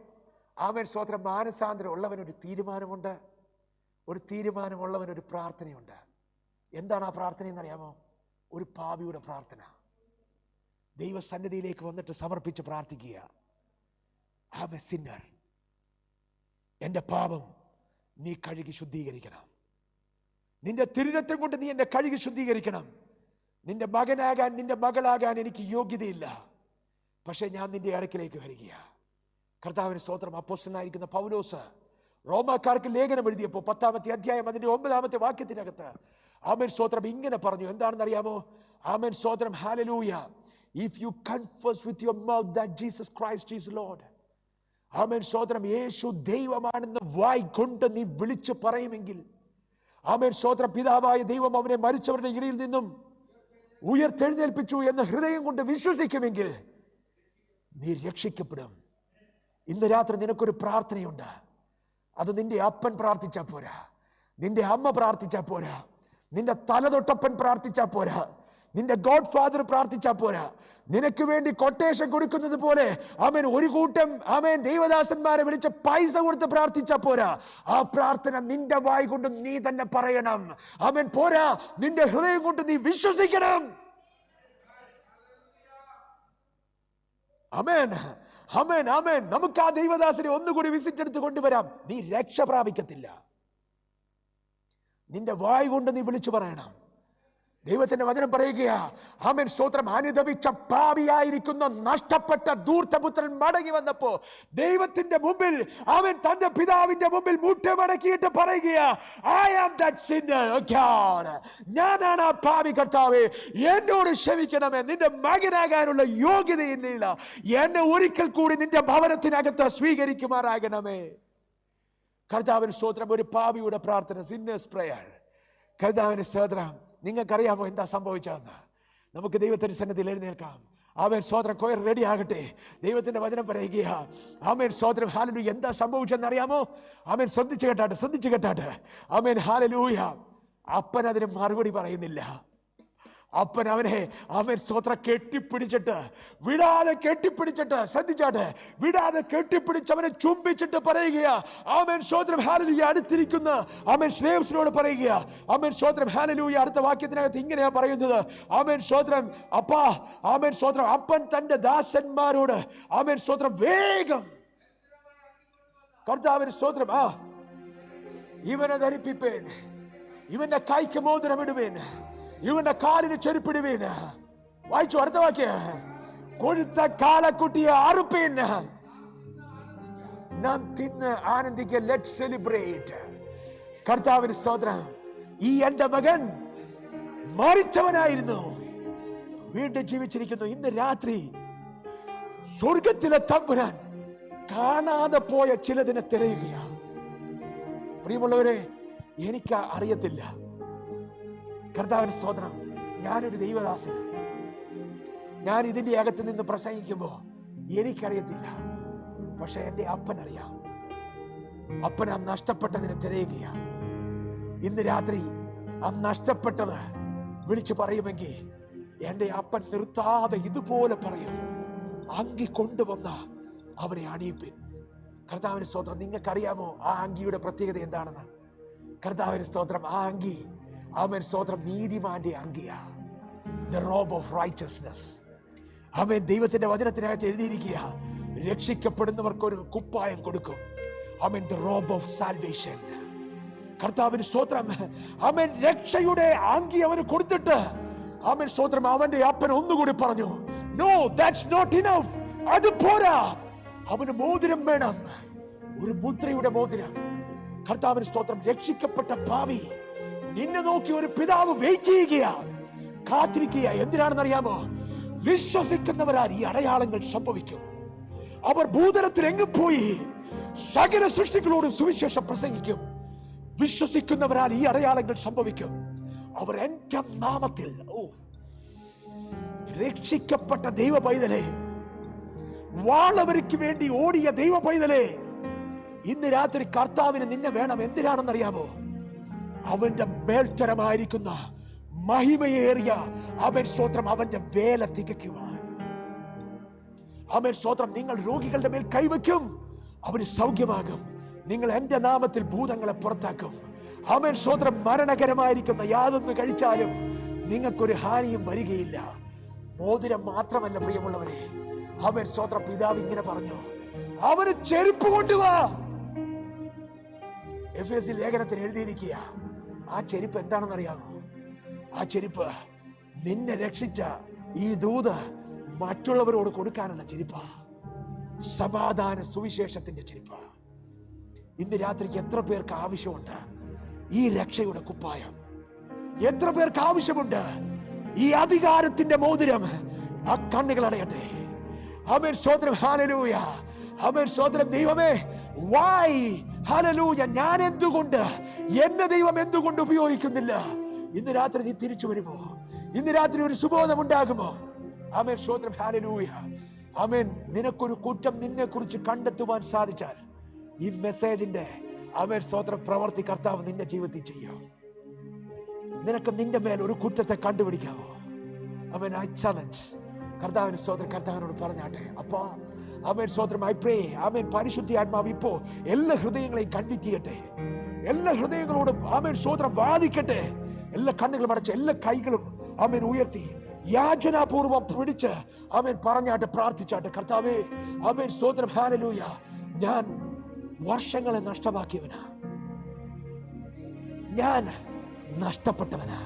B: ആമേൻ സ്തോത്രം. മാനസാന്തരം ഉള്ളവനൊരു തീരുമാനമുണ്ട്, ഒരു തീരുമാനമുള്ളവനൊരു പ്രാർത്ഥനയുണ്ട്. എന്താണ് ആ പ്രാർത്ഥന എന്നറിയാമോ? ഒരു പാപിയുടെ പ്രാർത്ഥന. ദൈവസന്നിധിയിലേക്ക് വന്നിട്ട് സമർപ്പിച്ച് പ്രാർത്ഥിക്കുക. I am a sinner. എൻ്റെ പാപം നീ കഴുകി ശുദ്ധീകരിക്കണം. നിന്റെ തിരുരക്തം കൊണ്ട് നീ എന്നെ കഴുകി ശുദ്ധീകരിക്കണം. നിന്റെ മകനാകാൻ, നിന്റെ മകളാകാൻ എനിക്ക് യോഗ്യതയില്ല. പക്ഷെ ഞാൻ നിന്റെ അടുക്കിലേക്ക് വരിക. കർത്താവിന് സ്തോത്രം. അപ്പോസ്തലനായിരിക്കുന്ന പൗലോസ് റോമാക്കാർക്ക് ലേഖനം എഴുതിയപ്പോൾ 10-ാമത്തെ അധ്യായം അതിന്റെ 9-ാമത്തെ വാക്യത്തിനകത്ത് ആമേൻ സ്തോത്രം ഇങ്ങനെ പറഞ്ഞു. എന്താണെന്ന് അറിയാമോ? ആമേൻ സ്തോത്രം. Hallelujah. If you confess with your mouth that Jesus Christ is Lord, ആമേൻ സ്തോത്രം, യേശു ദൈവമാണെന്ന് വായ് കൊണ്ട് നീ വിളിച്ചു പറയുമെങ്കിൽ, ആമേൻ സ്തോത്രം, പിതാവായ ദൈവം അവനെ മരിച്ചവരുടെ ഇടയിൽ നിന്നും ഉയർത്തെഴുന്നേൽപ്പിച്ചു എന്ന് ഹൃദയം കൊണ്ട് വിശ്വസിക്കുമെങ്കിൽ നീ രക്ഷിക്കപ്പെടും. ഇന്ന് രാത്രി നിനക്കൊരു പ്രാർത്ഥനയുണ്ട്. അത് നിന്റെ അപ്പൻ പ്രാർത്ഥിച്ചാൽ പോരാ, നിന്റെ അമ്മ പ്രാർത്ഥിച്ചാൽ പോരാ, നിന്റെ തലതൊട്ടപ്പൻ പ്രാർത്ഥിച്ചാൽ പോരാ, നിന്റെ ഗോഡ് ഫാദർ പ്രാർത്ഥിച്ചാൽ പോരാ. നിനക്ക് വേണ്ടി കൊട്ടേഷൻ കൊടുക്കുന്നത് പോലെ ആമേൻ ഒരു കൂട്ടം ആമേൻ ദൈവദാസന്മാരെ വിളിച്ച് പൈസ കൊടുത്ത് പ്രാർത്ഥിച്ചാൽ പോരാ. ആ പ്രാർത്ഥന നിന്റെ വായ് കൊണ്ട് നീ തന്നെ പറയണം. ആമേൻ പോരാ, നിന്റെ ഹൃദയം കൊണ്ട് നീ വിശ്വസിക്കണം. ആമേൻ, ആമേൻ, ആമേൻ. നമുക്ക് ആ ദൈവദാസനെ ഒന്നുകൂടി വിസിറ്റ് എടുത്ത് കൊണ്ടുവരാം. നീ രക്ഷ പ്രാപിക്കത്തില്ല. നിന്റെ വായ് കൊണ്ട് നീ വിളിച്ചു പറയണം. ദൈവത്തിന്റെ വചനം പറയുകയാ, ആമേൻ സ്തോത്രം, അനുദപിച്ച പാപിയായിരിക്കുന്ന നഷ്ടപ്പെട്ട ധൂർത്തപുത്രൻ മടങ്ങി വന്നപ്പോ ദൈവത്തിന്റെ മുമ്പിൽ അവൻ തന്റെ പിതാവിന്റെ മുമ്പിൽ മുട്ടമടക്കിയിട്ട് പറയുകയാ, I am that sinner, oh God. ഞാനാണ് ആ പാപി, കർത്താവേ എന്നോട് ക്ഷമിക്കണമേ. നിന്റെ മകനാകാനുള്ള യോഗ്യതയില്ല. എന്നെ ഒരിക്കൽ കൂടി നിന്റെ ഭവനത്തിനകത്ത് സ്വീകരിക്കുമാറാകണമേ. കർത്താവിന് സ്തോത്രം. ഒരു പാപിയുടെ പ്രാർത്ഥന, സിന്നേഴ്സ് പ്രയർ. കർത്താവിന് സ്തോത്രം. നിങ്ങൾക്കറിയാമോ എന്താ സംഭവിച്ചതെന്ന്? നമുക്ക് ദൈവത്തിന്റെ സന്നിധിയിൽ എഴുന്നേൽക്കാം. ആമേൻ സ്തോത്രം. കൊയർ റെഡി ആകട്ടെ. ദൈവത്തിന്റെ വചനം പറയുകയാ, ആമേൻ സ്തോത്രം. ഹല്ലേലൂയ. എന്താ സംഭവിച്ചെന്ന് അറിയാമോ? ആമേൻ ശ്രദ്ധിച്ചു കേട്ടാട്ടെ, ശ്രദ്ധിച്ചു കേട്ടാട്ടെ. Amen hallelujah. അപ്പൻ അതിന് മറുപടി പറയുന്നില്ല. അപ്പൻ അവനെ ആമേൻ സ്തോത്രം കെട്ടിപ്പിടിച്ചിട്ട്, വിടാതെ കെട്ടിപ്പിടിച്ചിട്ട്, ശ്രദ്ധിച്ചാട്ടെ, വിടാതെ കെട്ടിപ്പിടിച്ചവനെ ചുംബിച്ചിട്ട് പറയുകയാ, ആമേൻ സ്തോത്രം ഹല്ലേലൂയ. അടുത്തിരിക്കുന്ന ആമേൻ സ്ലേവ്സിനോട് പറയുകയാ, ആമേൻ സ്തോത്രം ഹല്ലേലൂയ. അടുത്ത വാക്യത്തിനകത്ത് ഇങ്ങനെയാ പറയുന്നത്, ആമേൻ സ്തോത്രം, അപ്പാ, ആമേൻ സ്തോത്രം, അപ്പൻ തന്റെ ദാസന്മാരോട് ആമേൻ സ്തോത്രം വേഗം, കർത്താവിന് സ്തോത്രം, ഇവനെ ധരിപ്പിപ്പേൻ, ഇവന്റെ കൈക്ക് മോതിരമിടുവേൻ, ഇവന്റെ കാലിന് ചെരുപ്പിടുവേൻ. വായിച്ചു അടുത്ത വാക്യം, കൊഴുത്ത കാളക്കുട്ടിയെ അറുപ്പേൻ, നാം തിന്ന് ആനന്ദിക്ക. Let celebrate. കർത്താവിന് സ്തോത്രം. ഈ എന്റെ മകൻ മരിച്ചവനായിരുന്നു, വീണ്ടും ജീവിച്ചിരിക്കുന്നു. ഇന്ന് രാത്രി സ്വർഗത്തിലെ തമ്പുരാൻ കാണാതെ പോയ ചിലതിനെ തിരയുകയാ. പ്രിയമുള്ളവരെ, എനിക്ക് അറിയത്തില്ല. കർത്താവിന് സ്തോത്രം. ഞാനൊരു ദൈവദാസന. ഞാൻ ഇതിന്റെ അകത്ത് നിന്ന് പ്രസംഗിക്കുമ്പോ എനിക്കറിയത്തില്ല, പക്ഷെ എന്റെ അപ്പനറിയാം. അപ്പൻ ആ നഷ്ടപ്പെട്ടതിനെ തിരയുകയാ. ഇന്ന് രാത്രി ആ നഷ്ടപ്പെട്ടത് വിളിച്ചു പറയുമെങ്കിൽ എന്റെ അപ്പൻ നിർത്താതെ ഇതുപോലെ പറയും, അങ്കി കൊണ്ടുവന്ന അവനെ അണിയിപ്പിൻ. കർത്താവിന് സ്തോത്രം. നിങ്ങൾക്കറിയാമോ ആ അങ്കിയുടെ പ്രത്യേകത എന്താണെന്ന്? കർത്താവിന് സ്തോത്രം. ആ അങ്കി ആമേൻ സ്തോത്രം നീതിമാന്റെ അങ്കിയാ. The robe of righteousness. ആമേൻ. ദൈവത്തിന്റെ വചനത്തിനകത്ത് എഴുതിയിരിക്കുക, രക്ഷിക്കപ്പെടുന്നവർക്ക് ഒരു കുപ്പായം കൊടുക്കും. ആമേൻ. The robe of salvation. കർത്താവിന് സ്തോത്രം. ആമേൻ. രക്ഷയുടെ അങ്കി അവന് കൊടുത്തിട്ട് ആമേൻ സ്തോത്രം അവന്റെ അപ്പൻ ഒന്നുകൂടി പറഞ്ഞു, no, that's not enough. അത് പോരാ, അവന് മോതിരം വേണം, ഒരു മുദ്രയുടെ മോതിരം. കർത്താവിന് സ്തോത്രം. രക്ഷിക്കപ്പെട്ട ഭാവി നിന്നെ നോക്കി ഒരു പിതാവ് വെയിറ്റ് ചെയ്യുകയാ, കാത്തിരിക്കുക. എന്തിനാണെന്ന് അറിയാമോ? വിശ്വസിക്കുന്നവരാൽ ഈ അടയാളങ്ങൾ സംഭവിക്കും. അവർ ഭൂതലത്തിൽ എങ്ങും പോയി സകല സൃഷ്ടികളോടും സുവിശേഷം പ്രസംഗിക്കും. വിശ്വസിക്കുന്നവരാൽ ഈ അടയാളങ്ങൾ സംഭവിക്കും. അവർ എന്റെ നാമത്തിൽ. രക്ഷിക്കപ്പെട്ട ദൈവ പൈതലേ, വാളവർക്ക് വേണ്ടി ഓടിയ ദൈവ പൈതലേ, ഇന്ന് രാത്രി കർത്താവിന് നിന്നെ വേണം. എന്തിനാണെന്നറിയാമോ? അവന്റെ മേൽത്തരമായിരിക്കുന്ന മഹിമയേറിയ അവൻ സ്തോത്രം അവന്റെ വേല തികയ്ക്കുവാൻ. അവൻ സ്തോത്രം. നിങ്ങൾ രോഗികളുടെ മേൽ കൈവയ്ക്കും, അവന് സൗഖ്യമാകും. നിങ്ങൾ എന്റെ നാമത്തിൽ ഭൂതങ്ങളെ പുറത്താക്കും. അവൻ സ്തോത്രം. മരണകരമായിരിക്കുന്ന യാതൊന്ന് കഴിച്ചാലും നിങ്ങൾക്കൊരു ഹാനിയും വരികയില്ല. മോതിരം മാത്രമല്ല പ്രിയമുള്ളവരെ, അവൻ സ്വത്ര പിതാവ് ഇങ്ങനെ പറഞ്ഞു, അവന് ചെരുപ്പ് കൊണ്ടുവാ. എഫേസ്യ ലേഖനത്തിൽ എഴുതിയിരിക്കുക. ആ ചെരുപ്പ് എന്താണെന്ന് അറിയാമോ? ആ ചെരുപ്പ് നിന്നെ രക്ഷിച്ച ഈ ദൂത് മറ്റുള്ളവരോട് കൊടുക്കാനുള്ള ചെരുപ്പ, സമാധാന സുവിശേഷത്തിന്റെ ചെരുപ്പ. ഇന്ന് രാത്രിക്ക് എത്ര പേർക്ക് ആവശ്യമുണ്ട് ഈ രക്ഷയുടെ കുപ്പായം? എത്ര പേർക്ക് ആവശ്യമുണ്ട് ഈ അധികാരത്തിന്റെ മോതിരം? ആ കണ്ണുകൾ അടയട്ടെ. ആമേൻ, സ്തോത്രം, ഹല്ലേലൂയ. ആമേൻ, സ്തോത്രം. ദൈവമേ, why ഹല്ലേലൂയ, ഞാൻ എന്തുകൊണ്ട്, എന്നെ ദൈവം എന്തുകൊണ്ട് ഉപയോഗിക്കുന്നില്ല? ഇന്ന് രാത്രി നീ തിരിച്ചു വരുമോ? ഇന്ന് രാത്രി ഒരു സുബോധം ഉണ്ടാകുമോ? ആമേൻ, സ്തോത്രം, ഹല്ലേലൂയ. ആമേൻ. നിനക്കൊരു കുറ്റം നിന്നെ കുറിച്ച് കണ്ടെത്തുവാൻ സാധിച്ചാൽ ഈ മെസ്സേജിന്റെ ആമേൻ സ്തോത്രം പ്രവർത്തി കർത്താവ് നിന്റെ ജീവിതത്തിൽ ചെയ്യും. നിനക്ക് നിന്റെ മേൽ ഒരു കുറ്റത്തെ കണ്ടുപിടിക്കാമോ? ആമേൻ, ഐ ചാലഞ്ച്. കർത്താവിന് സ്തോത്രം. കർത്താവിനോട് പറഞ്ഞാട്ടെ, അപ്പാ ആമേൻ സ്തോത്രം, ഐ പ്രേ. ആമേൻ, പരിശുദ്ധ ആത്മാവ് ഇപ്പോ എല്ലാ ഹൃദയങ്ങളെയും കൺവിക്ട് ചെയ്യട്ടെ. എല്ലാ ഹൃദയങ്ങളോടും ആമേൻ സ്തോത്രം വാദിക്കട്ടെ. എല്ലാ കണ്ണുകളും അടച്ച് എല്ലാ കൈകളും ആമേൻ ഉയർത്തി യാചനാപൂർവം പിടിച്ച് ആമേൻ പറഞ്ഞാട്ടെ, പ്രാർത്ഥിച്ചാട്ടെ. കർത്താവേ, ആമേൻ സ്തോത്രം, ഹല്ലേലൂയ. ഞാൻ വർഷങ്ങളെ നഷ്ടമാക്കിയവനാ, ഞാൻ നഷ്ടപ്പെട്ടവനാ.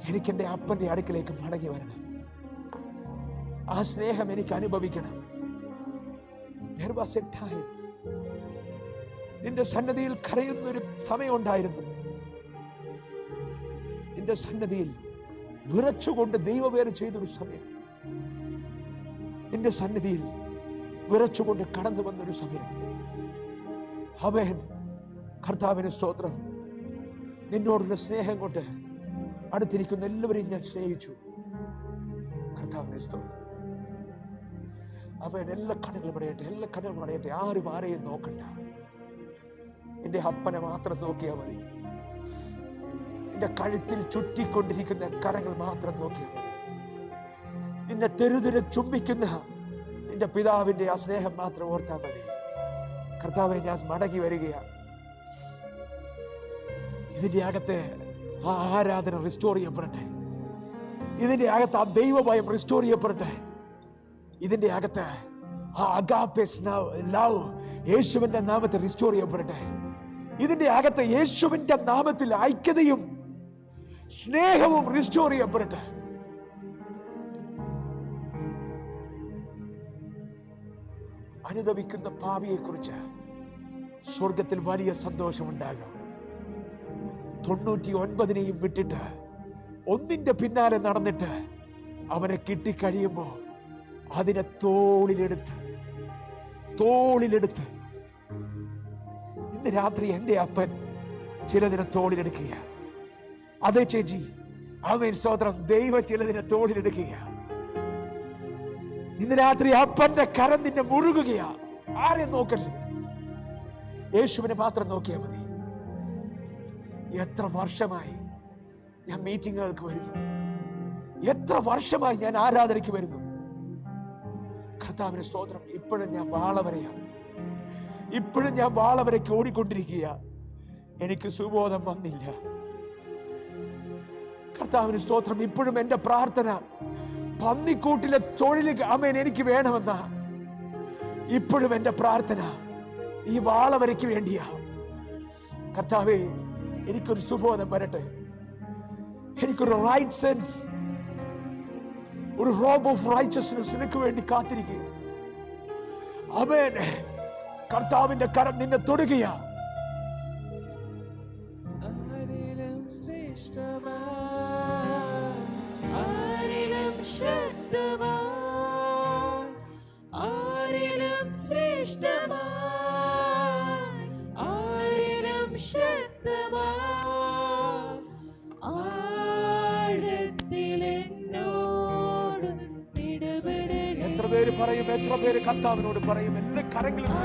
B: എനിക്ക് എൻ്റെ അപ്പന്റെ അടുക്കലേക്ക് മടങ്ങി വരണം. ആ സ്നേഹം എനിക്ക് അനുഭവിക്കണം. There was a time, നിന്റെ സന്നദ്ധിയിൽ കരയുന്നൊരു സമയമുണ്ടായിരുന്നു. നിന്റെ സന്നദ്ധിയിൽ വിറച്ചുകൊണ്ട് ദൈവവേല ചെയ്തൊരു സമയം, നിന്റെ സന്നിധിയിൽ വിറച്ചുകൊണ്ട് കടന്നു വന്നൊരു സമയം. ആമേൻ. കർത്താവിന് സ്തോത്രം. നിന്നോടുള്ള സ്നേഹം കൊണ്ട് അടുത്തിരിക്കുന്ന എല്ലാവരെയും ഞാൻ സ്നേഹിച്ചു. കർത്താവിന് സ്തോത്രം. അവൻ എല്ലാ കണ്ണുകളും അടയട്ടെ, എല്ലാ കണ്ണുകളും അടയട്ടെ. ആരും ആരെയും നോക്കണ്ട. എന്റെ അപ്പനെ മാത്രം നോക്കിയാൽ മതി. നിന്റെ കഴുത്തിൽ ചുറ്റിക്കൊണ്ടിരിക്കുന്ന കരങ്ങൾ മാത്രം നോക്കിയാൽ മതി. നിന്നെ തെരുതിരെ ചുംബിക്കുന്ന നിന്റെ പിതാവിന്റെ ആ സ്നേഹം മാത്രം ഓർത്താൽ മതി. കർത്താവെ, ഞാൻ മടങ്ങി വരികയാണ്. ഇതിന്റെ അകത്തെ ആ ആരാധന റിസ്റ്റോർ ചെയ്യപ്പെടട്ടെ. ഇതിന്റെ അകത്ത് ആ ദൈവഭയം റിസ്റ്റോർ ചെയ്യപ്പെടട്ടെ. ഇതിന്റെ അകത്ത് ആ അഗാപ്പെ ലവ് യേശുവിന്റെ നാമത്തിൽ റിസ്റ്റോർ ചെയ്യപ്പെടട്ടെ. ഇതിന്റെ അകത്ത് യേശുവിന്റെ നാമത്തിൽ ഐക്യതയും സ്നേഹവും റിസ്റ്റോർ ചെയ്യപ്പെടട്ടെ. അനുദപിക്കുന്ന പാപിയെ കുറിച്ച് സ്വർഗത്തിൽ വലിയ സന്തോഷമുണ്ടാകും. 99 വിട്ടിട്ട് ഒന്നിന്റെ പിന്നാലെ നടന്നിട്ട് അവനെ കിട്ടിക്കഴിയുമ്പോ അതിനെ തോളിലെടുത്ത് ഇന്ന് രാത്രി എന്റെ അപ്പൻ ചിലതിനെ തോളിലെടുക്കുക. അതെ ചേച്ചി, അവൻ സ്വതന്ത്രം. ദൈവം ചിലതിനെ തോളിലെടുക്കുക. ഇന്ന് രാത്രി അപ്പന്റെ കരം നിന്നെ മുഴുകുകയാ. ആരെയും നോക്കരുത്, യേശുവിനെ മാത്രം നോക്കിയാൽ മതി. എത്ര വർഷമായി ഞാൻ മീറ്റിങ്ങുകൾക്ക് വരുന്നു, എത്ര വർഷമായി ഞാൻ ആരാധനയ്ക്ക് വരുന്നു. കർത്താവിന് സ്തോത്രം. ഇപ്പോഴും ഞാൻ വാളവരയ്ക്ക് ഓടിക്കൊണ്ടിരിക്കുക. എനിക്ക് സുബോധം വന്നില്ല. കർത്താവിന് സ്തോത്രം. ഇപ്പോഴും എന്റെ പ്രാർത്ഥന പന്നിക്കൂട്ടിലെ തൊഴിൽ ആമേൻ എനിക്ക് വേണമെന്ന. ഇപ്പോഴും എന്റെ പ്രാർത്ഥന ഈ വാളവരയ്ക്ക് വേണ്ടിയാ. കർത്താവേ, എനിക്കൊരു സുബോധം വരട്ടെ. എനിക്കൊരു റൈറ്റ് സെൻസ്, ഒരു റോബ് ഓഫ് റൈച്ചസ്നെസ് നിനക്ക് വേണ്ടി കാത്തിരിക്കുക. ആമേൻ. കർത്താവിന്റെ കരം നിന്നെ തൊടുകയാ. എത്ര പേര് പറയും, എത്ര പേര് കർത്താവിനോട് പറയും? എല്ലാ കരങ്ങളും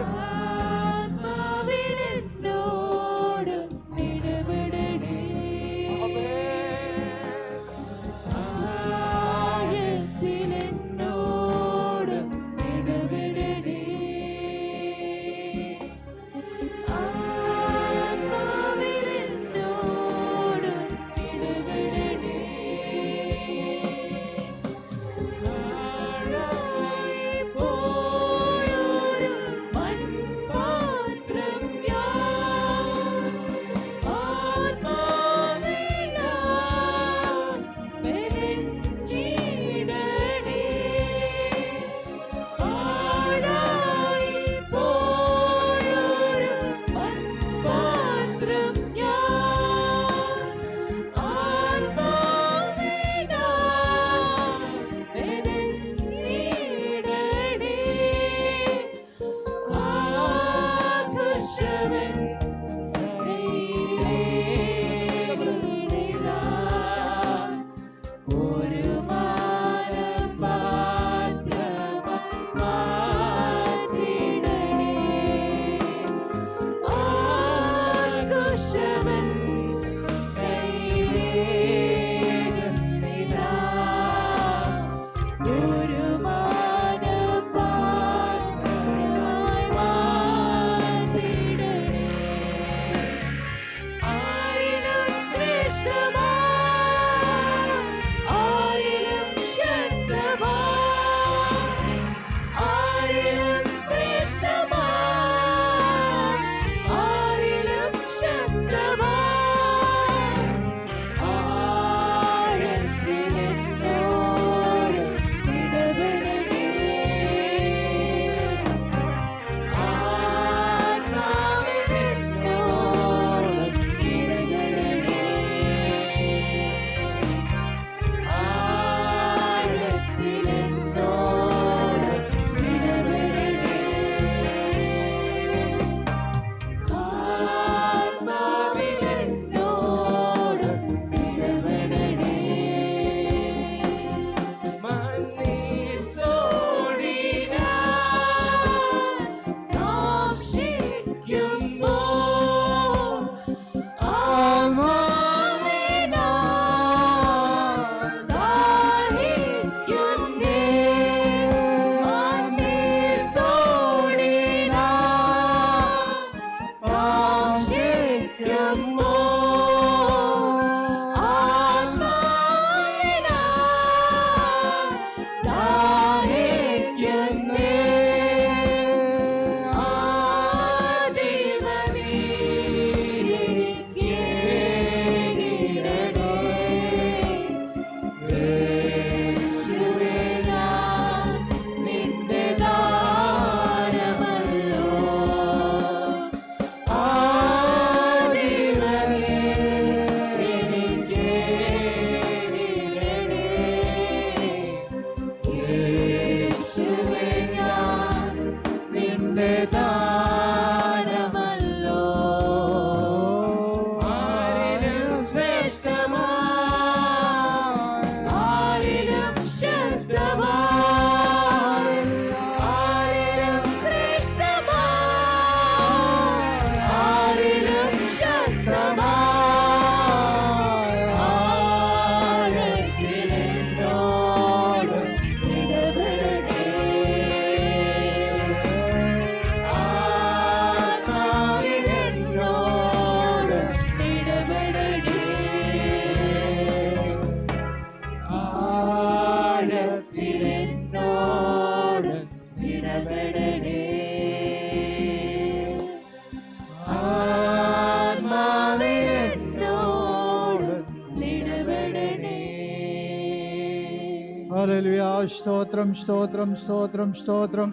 C: ഹല്ലേലൂയ. സ്തോത്രം, സ്തോത്രം, സ്തോത്രം, സ്തോത്രം.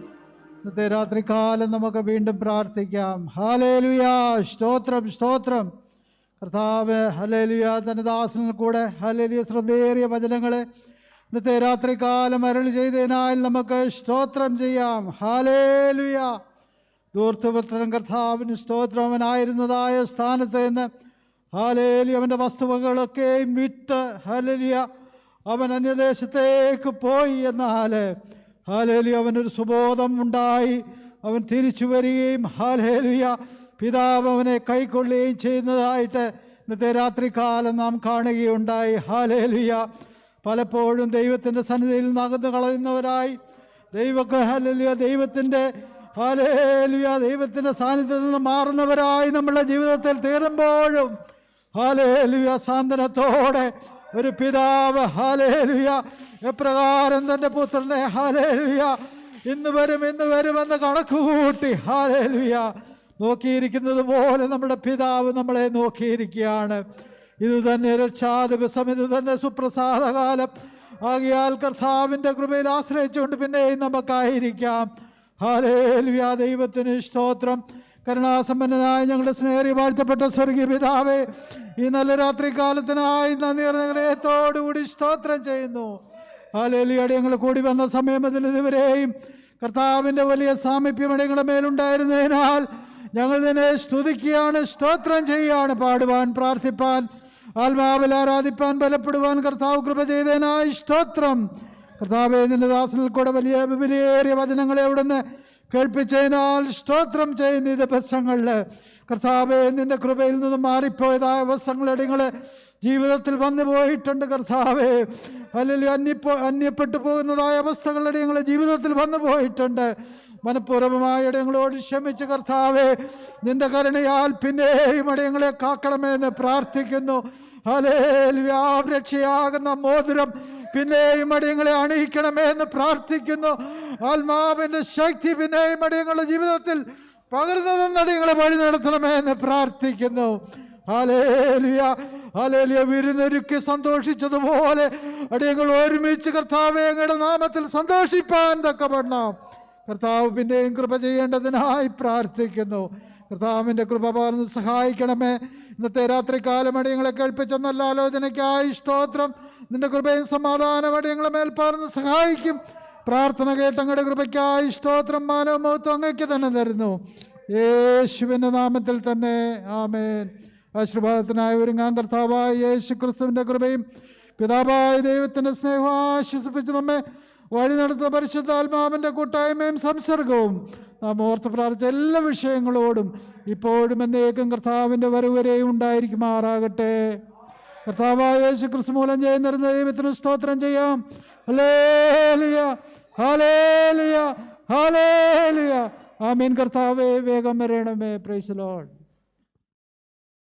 C: ഇന്നത്തെ രാത്രികാലം നമുക്ക് വീണ്ടും പ്രാർത്ഥിക്കാം. ഹല്ലേലൂയ. സ്തോത്രം, സ്തോത്രം. കർത്താവ് ഹല്ലേലൂയ തൻ്റെ ദാസനിൽ കൂടെ ഹല്ലേലൂയ ശ്രദ്ധേറിയ വചനങ്ങളെ ഇന്നത്തെ രാത്രികാലം അരുളി ചെയ്തതിനാൽ നമുക്ക് സ്തോത്രം ചെയ്യാം. ഹല്ലേലൂയ. ധൂർത്തപുത്രൻ കർത്താവിന് സ്തോത്രം. അവനായിരുന്നതായ സ്ഥാനത്ത് നിന്ന് ഹല്ലേലൂയ അവൻ്റെ വസ്തുവകളൊക്കെയും വിട്ട് ഹല്ലേലൂയ അവൻ അന്യദേശത്തേക്ക് പോയി. എന്നാൽ ഹല്ലേലൂയ അവനൊരു സുബോധം ഉണ്ടായി. അവൻ തിരിച്ചു വരികയും ഹല്ലേലൂയ പിതാവ് അവനെ കൈക്കൊള്ളുകയും ചെയ്യുന്നതായിട്ട് ഇന്നത്തെ രാത്രികാലം നാം കാണുകയുണ്ടായി. ഹല്ലേലൂയ. പലപ്പോഴും ദൈവത്തിൻ്റെ സന്നിധിയിൽ നിന്ന് അകന്നു കളയുന്നവരായി ഹല്ലേലൂയ ദൈവത്തിൻ്റെ സാന്നിധ്യത്തിൽ നിന്ന് മാറുന്നവരായി നമ്മുടെ ജീവിതത്തിൽ തീരുമ്പോഴും ഹല്ലേലൂയ സാന്ത്വനത്തോടെ ഒരു പിതാവ് ഹല്ലേലൂയ എപ്രകാരം തൻ്റെ പുത്രനെ ഹല്ലേലൂയ ഇന്ന് വരുമെന്ന് കണക്കുകൂട്ടി ഹല്ലേലൂയ നോക്കിയിരിക്കുന്നത് പോലെ നമ്മുടെ പിതാവ് നമ്മളെ നോക്കിയിരിക്കുകയാണ്. ഇത് തന്നെ രക്ഷാദിവസം, ഇത് തന്നെ സുപ്രസാദകാലം ആകിയാൽ കർത്താവിൻ്റെ കൃപയിൽ ആശ്രയിച്ചുകൊണ്ട് പിന്നെയും നമുക്കായിരിക്കാം. ഹല്ലേലൂയ. ദൈവത്തിന് സ്തോത്രം. കരുണാസമ്പന്നനായ ഞങ്ങളുടെ സ്നേഹി വാഴ്ത്തപ്പെട്ട സ്വർഗീയ പിതാവേ, ഈ നല്ല രാത്രികാലത്തിനായി നന്ദി ഹൃദയത്തോടുകൂടി സ്തോത്രം ചെയ്യുന്നു. ഹല്ലേലൂയ. ഞങ്ങൾ കൂടി വന്ന സമയം മുതൽ ഇതുവരെയും കർത്താവിൻ്റെ വലിയ സാമീപ്യം ഞങ്ങളുടെ മേലുണ്ടായിരുന്നതിനാൽ ഞങ്ങൾ ഇതിനെ സ്തുതിക്കുകയാണ്, സ്തോത്രം ചെയ്യുകയാണ്. പാടുവാൻ, പ്രാർത്ഥിപ്പാൻ, ആത്മാവിൽ ആരാധിപ്പാൻ, ബലപ്പെടുവാൻ കർത്താവ് കൃപ ചെയ്തതിനായി സ്തോത്രം. കർത്താവേ, നിന്റെ ദാസനിൽ കൂടെ വലിയ വിലയേറിയ വചനങ്ങളെ അവിടുന്ന് കേൾപ്പിച്ചതിനാൽ സ്തോത്രം ചെയ്യുന്ന ഈ ദിവസങ്ങളിൽ കർത്താവേ, നിന്റെ കൃപയിൽ നിന്ന് മാറിപ്പോയതായ അവസരങ്ങളുടെ നിങ്ങൾ ജീവിതത്തിൽ വന്നു പോയിട്ടുണ്ട്. കർത്താവേ, അല്ലെങ്കിൽ അന്യപ്പെട്ടു പോകുന്നതായ അവസ്ഥകളുടെ ഞങ്ങളുടെ ജീവിതത്തിൽ വന്നു പോയിട്ടുണ്ട്. മനഃപൂർവ്വമായ ഇടങ്ങളോട് ക്ഷമിച്ച് കർത്താവേ, നിന്റെ കരുണയാൽ പിന്നെയും ഇടങ്ങളെ കാക്കണമെന്ന് പ്രാർത്ഥിക്കുന്നു. ഹല്ലേലൂയ. രക്ഷയാകുന്ന മോതിരം പിന്നെയും അടിയങ്ങളെ അണിയിക്കണമെന്ന് പ്രാർത്ഥിക്കുന്നു. ആത്മാവിൻ്റെ ശക്തി പിന്നെയും അടിയങ്ങളുടെ ജീവിതത്തിൽ പകർന്നതെന്ന് അടിയങ്ങളെ വഴി നടത്തണമെന്ന് പ്രാർത്ഥിക്കുന്നു. ഹല്ലേലൂയ. ഹല്ലേലൂയ. വിരുന്നൊരുക്കി സന്തോഷിച്ചതുപോലെ അടിയങ്ങൾ ഒരുമിച്ച് കർത്താവേ അങ്ങയുടെ നാമത്തിൽ സന്തോഷിപ്പാൻ തക്കവണ്ണം കർത്താവ് പിന്നെയും കൃപ ചെയ്യേണ്ടതിനായി പ്രാർത്ഥിക്കുന്നു. കർത്താവിൻ്റെ കൃപ പകർന്ന് സഹായിക്കണമേ. ഇന്നത്തെ രാത്രികാലം അടിയങ്ങളെ കേൾപ്പിച്ച നല്ല ആലോചനയ്ക്കായി സ്തോത്രം. നിന്റെ കൃപയും സമാധാനം അടിയങ്ങളെ മേൽ പകർന്ന് സഹായിക്കും. പ്രാർത്ഥന കേട്ടങ്ങയുടെ കൃപയ്ക്കായി സ്തോത്രം. മാനവ മഹത്വം അങ്ങയ്ക്ക് തന്നെ തരുന്നു, യേശുവിൻ്റെ നാമത്തിൽ തന്നെ. ആമേൻ. ആശീർവാദത്തിനായി ഒരുങ്ങാൻ കർത്താവായ യേശു ക്രിസ്തുവിൻ്റെ കൃപയും പിതാവായ ദൈവത്തിൻ്റെ സ്നേഹം ആശ്വസിപ്പിച്ച് നമ്മെ വഴി നടത്തുന്ന പരിശുദ്ധാത്മാവിൻ്റെ കൂട്ടായ്മയും സംസർഗവും നാം ഓർത്ത് പ്രാർത്ഥിച്ച എല്ലാ വിഷയങ്ങളോടും ഇപ്പോഴും എന്നേക്കും കർത്താവിൻ്റെ വരവരെയും ഉണ്ടായിരിക്കുമാറാകട്ടെ. കർത്താവായ യേശു ക്രിസ്തു മൂലം ചെയ്യുന്ന ദൈവത്തിന് സ്തോത്രം ചെയ്യാം. ഹല്ലേലൂയ, ഹല്ലേലൂയ, ഹല്ലേലൂയ. ആമീൻ. കർത്താവേ, വേഗം വരണമേ. Praise the Lord.